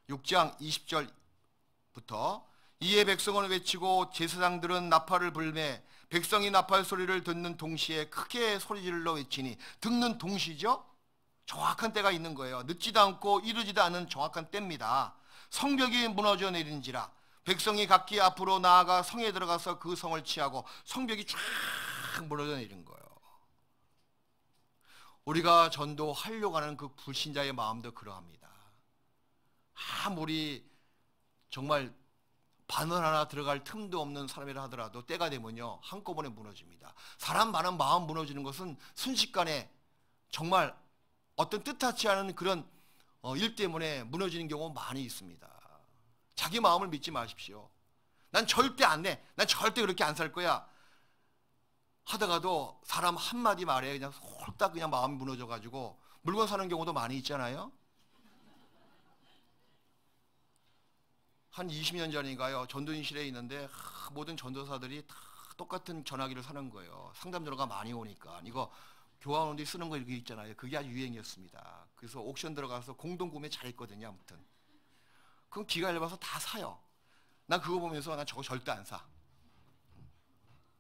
6장 20절부터 이에 백성은 외치고 제사장들은 나팔을 불매 백성이 나팔 소리를 듣는 동시에 크게 소리질러 외치니 듣는 동시죠? 정확한 때가 있는 거예요. 늦지도 않고 이르지도 않은 정확한 때입니다. 성벽이 무너져 내린지라 백성이 각기 앞으로 나아가 성에 들어가서 그 성을 치하고 성벽이 쫙 무너져 내린 거예요. 우리가 전도하려고 하는 그 불신자의 마음도 그러합니다. 아무리 정말 바늘 하나 들어갈 틈도 없는 사람이라 하더라도 때가 되면요 한꺼번에 무너집니다. 사람 많은 마음 무너지는 것은 순식간에 정말 어떤 뜻하지 않은 그런 일 때문에 무너지는 경우 많이 있습니다. 자기 마음을 믿지 마십시오. 난 절대 안 내. 난 절대 그렇게 안 살 거야. 하다가도 사람 한마디 말에 그냥 홀딱 그냥 마음이 무너져가지고 물건 사는 경우도 많이 있잖아요. 한 20년 전인가요? 전도인실에 있는데 모든 전도사들이 다 똑같은 전화기를 사는 거예요. 상담 전화가 많이 오니까 이거 교환 온데 쓰는 거 이렇게 있잖아요. 그게 아주 유행이었습니다. 그래서 옥션 들어가서 공동 구매 잘했거든요. 아무튼 그럼 기가 얇아서 다 사요. 난 그거 보면서 난 저거 절대 안 사.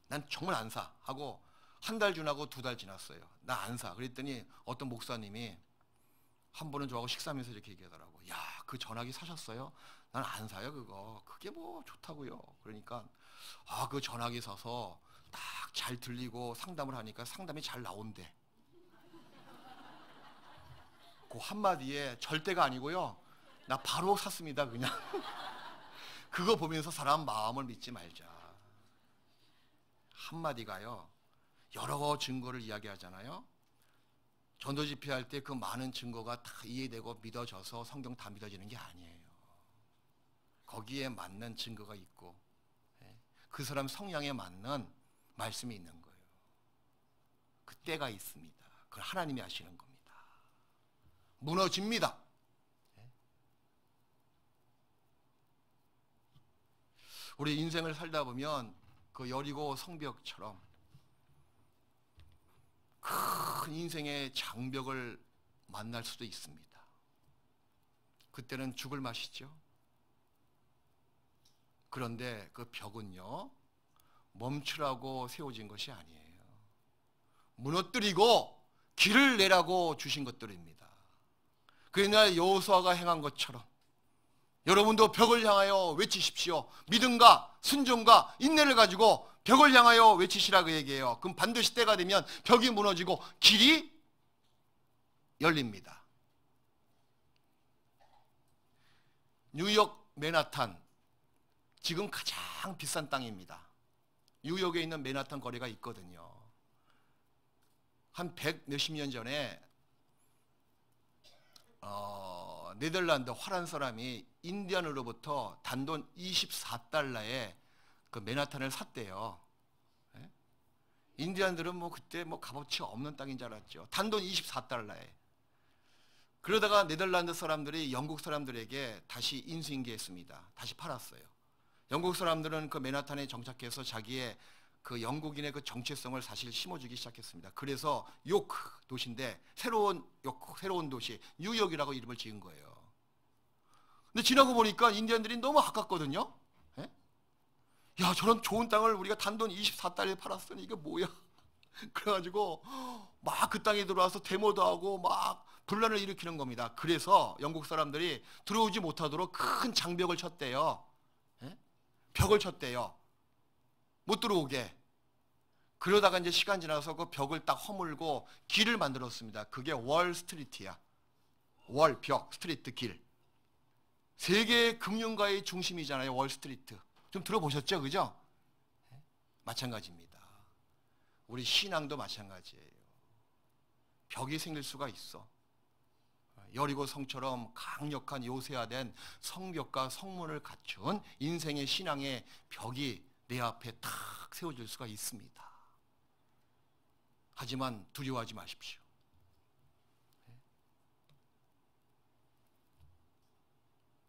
난 정말 안 사 하고 한 달 지나고 2달 지났어요. 나 안 사. 그랬더니 어떤 목사님이 한 번은 저하고 식사하면서 이렇게 얘기하더라고. 야, 그 전화기 사셨어요? 난 안 사요 그거. 그게 뭐 좋다고요. 그러니까 그 전화기 사서 딱 잘 들리고 상담을 하니까 상담이 잘 나온대. 그 한마디에 절대가 아니고요. 나 바로 샀습니다 그냥. 그거 보면서 사람 마음을 믿지 말자. 한마디가요 여러 증거를 이야기하잖아요. 전도 집회할 때 그 많은 증거가 다 이해되고 믿어져서 성경 다 믿어지는 게 아니에요. 거기에 맞는 증거가 있고 그 사람 성향에 맞는 말씀이 있는 거예요. 그 때가 있습니다. 그걸 하나님이 하시는 겁니다. 무너집니다. 우리 인생을 살다 보면 그 여리고 성벽처럼 큰 인생의 장벽을 만날 수도 있습니다. 그때는 죽을 맛이죠. 그런데 그 벽은요 멈추라고 세워진 것이 아니에요. 무너뜨리고 길을 내라고 주신 것들입니다. 그날 여호수아가 행한 것처럼 여러분도 벽을 향하여 외치십시오. 믿음과 순종과 인내를 가지고 벽을 향하여 외치시라고 얘기해요. 그럼 반드시 때가 되면 벽이 무너지고 길이 열립니다. 뉴욕 맨하탄 지금 가장 비싼 땅입니다. 뉴욕에 있는 맨하탄 거리가 있거든요. 한 100 몇십 년 전에 네덜란드 화란 사람이 인디언으로부터 단돈 24달러에 그 맨하탄을 샀대요. 인디언들은 뭐 그때 뭐 값어치 없는 땅인 줄 알았죠. 단돈 24달러에. 그러다가 네덜란드 사람들이 영국 사람들에게 다시 인수인계했습니다. 다시 팔았어요. 영국 사람들은 그 맨하탄에 정착해서 자기의 그 영국인의 그 정체성을 사실 심어주기 시작했습니다. 그래서 요크 도시인데 새로운 도시 뉴욕이라고 이름을 지은 거예요. 근데 지나고 보니까 인디언들이 너무 아깝거든요. 예? 야, 저런 좋은 땅을 우리가 단돈 24달러에 팔았으니 이게 뭐야? 그래가지고 막 그 땅에 들어와서 데모도 하고 막 분란을 일으키는 겁니다. 그래서 영국 사람들이 들어오지 못하도록 큰 장벽을 쳤대요. 예? 벽을 쳤대요. 못 들어오게. 그러다가 이제 시간 지나서 그 벽을 딱 허물고 길을 만들었습니다. 그게 월 스트리트야. 월, 벽, 스트리트, 길. 세계 금융가의 중심이잖아요. 월 스트리트. 좀 들어보셨죠? 그죠? 마찬가지입니다. 우리 신앙도 마찬가지예요. 벽이 생길 수가 있어. 여리고 성처럼 강력한 요새화된 성벽과 성문을 갖춘 인생의 신앙의 벽이 내 앞에 탁 세워질 수가 있습니다. 하지만 두려워하지 마십시오.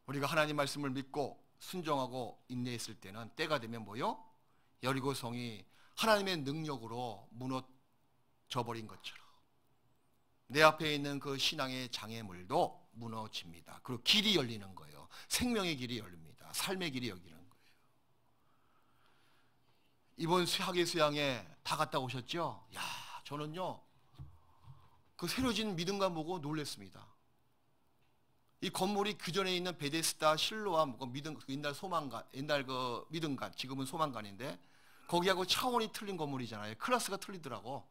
우리가 하나님 말씀을 믿고 순종하고 인내했을 때는 때가 되면 뭐요? 여리고 성이 하나님의 능력으로 무너져버린 것처럼 내 앞에 있는 그 신앙의 장애물도 무너집니다. 그리고 길이 열리는 거예요. 생명의 길이 열립니다. 삶의 길이 열리는 거예요. 이번 학예 수양에 다 갔다 오셨죠? 야, 저는요 그 새로진 믿음관 보고 놀랐습니다. 이 건물이 그 전에 있는 베데스다 실로암 믿음, 옛날 소망관, 옛날 그 믿음관, 지금은 소망관인데 거기하고 차원이 틀린 건물이잖아요. 클래스가 틀리더라고.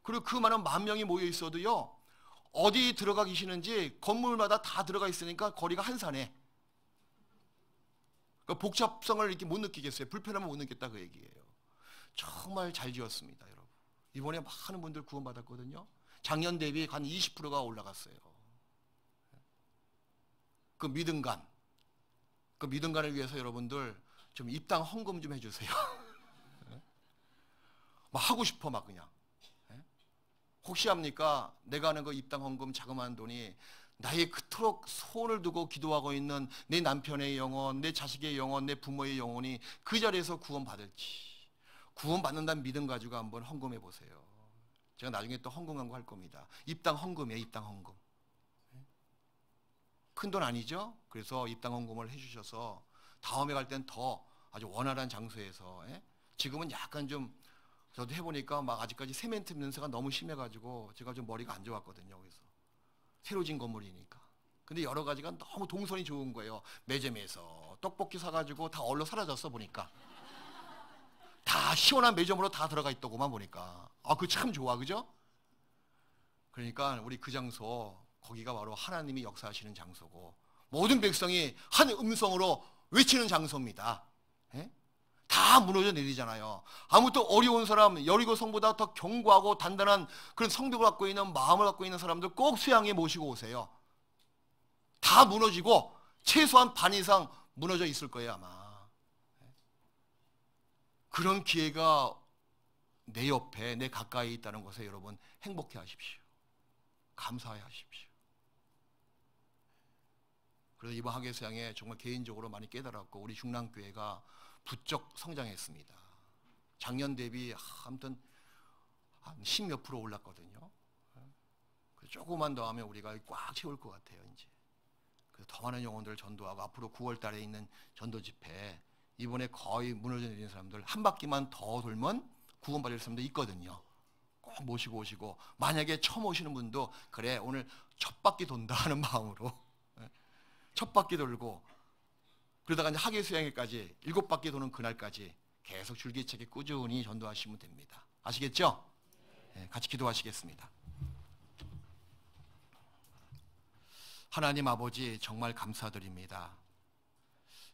그리고 그 많은 10,000명이 모여 있어도요 어디 들어가 계시는지 건물마다 다 들어가 있으니까 거리가 한산해. 그러니까 복잡성을 이렇게 못 느끼겠어요. 불편함을 못 느꼈다 그 얘기예요. 정말 잘 지었습니다, 여러분. 이번에 많은 분들 구원받았거든요. 작년 대비 한 20%가 올라갔어요. 그 믿음관, 그 믿음관을 위해서 여러분들 좀 입당 헌금 좀 해주세요. 막 하고 싶어 막 그냥. 혹시 합니까? 내가 하는 그 입당 헌금 자그마한 돈이 나의 그토록 소원을 두고 기도하고 있는 내 남편의 영혼, 내 자식의 영혼, 내 부모의 영혼이 그 자리에서 구원받을지. 구원받는다는 믿음 가지고 한번 헌금해 보세요. 제가 나중에 또 헌금 광고 할 겁니다. 입당 헌금이에요, 입당 헌금. 큰 돈 아니죠? 그래서 입당 헌금을 해주셔서 다음에 갈 땐 더 아주 원활한 장소에서, 지금은 약간 좀 저도 해보니까 막 아직까지 세멘트 냄새가 너무 심해가지고 제가 좀 머리가 안 좋았거든요. 그래서 새로 진 건물이니까. 근데 여러 가지가 너무 동선이 좋은 거예요. 매점에서 떡볶이 사가지고 다 얼로 사라졌어 보니까. 다 시원한 매점으로 다 들어가 있더구만 보니까. 아, 그거 참 좋아, 그죠? 그러니까 우리 그 장소, 거기가 바로 하나님이 역사하시는 장소고 모든 백성이 한 음성으로 외치는 장소입니다. 예? 다 무너져 내리잖아요. 아무튼 어려운 사람, 여리고 성보다 더 견고하고 단단한 그런 성벽을 갖고 있는 마음을 갖고 있는 사람들 꼭 수양에 모시고 오세요. 다 무너지고 최소한 반 이상 무너져 있을 거예요 아마. 그런 기회가 내 옆에, 내 가까이 있다는 것에 여러분 행복해 하십시오. 감사해 하십시오. 그래서 이번 학예수양에 정말 개인적으로 많이 깨달았고 우리 중랑교회가 부쩍 성장했습니다. 작년 대비 아무튼 한 10몇 프로 올랐거든요. 조금만 더 하면 우리가 꽉 채울 것 같아요. 이제. 그래서 더 많은 영혼들을 전도하고 앞으로 9월 달에 있는 전도 집회 이번에 거의 무너져 내린 사람들 한 바퀴만 더 돌면 구원받을 사람도 있거든요. 꼭 모시고 오시고 만약에 처음 오시는 분도 그래 오늘 첫 바퀴 돈다 하는 마음으로 첫 바퀴 돌고 그러다가 이제 학예 수양회까지 7바퀴 도는 그날까지 계속 줄기차게 꾸준히 전도하시면 됩니다. 아시겠죠? 네, 같이 기도하시겠습니다. 하나님 아버지 정말 감사드립니다.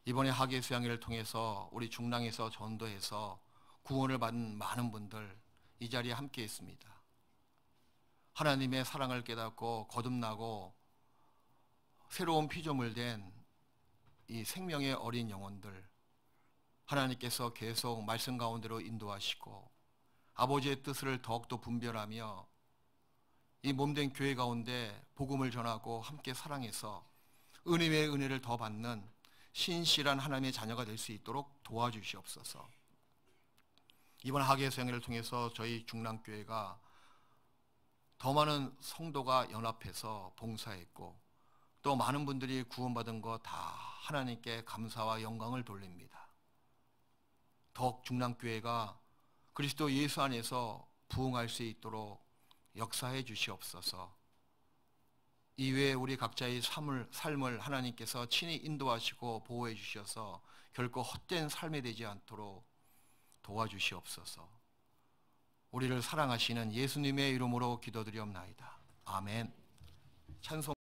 이번에 학예 수양회를 통해서 우리 중랑에서 전도해서 구원을 받은 많은 분들 이 자리에 함께 있습니다. 하나님의 사랑을 깨닫고 거듭나고 새로운 피조물 된 이 생명의 어린 영혼들 하나님께서 계속 말씀 가운데로 인도하시고 아버지의 뜻을 더욱더 분별하며 이 몸된 교회 가운데 복음을 전하고 함께 사랑해서 은혜의 은혜를 더 받는 신실한 하나님의 자녀가 될 수 있도록 도와주시옵소서. 이번 학예 수양회를 통해서 저희 중랑교회가 더 많은 성도가 연합해서 봉사했고 또 많은 분들이 구원받은 거 다 하나님께 감사와 영광을 돌립니다. 더욱 중랑교회가 그리스도 예수 안에서 부흥할 수 있도록 역사해 주시옵소서. 이외에 우리 각자의 삶을 하나님께서 친히 인도하시고 보호해 주셔서 결코 헛된 삶이 되지 않도록 도와주시옵소서. 우리를 사랑하시는 예수님의 이름으로 기도드리옵나이다. 아멘. 찬송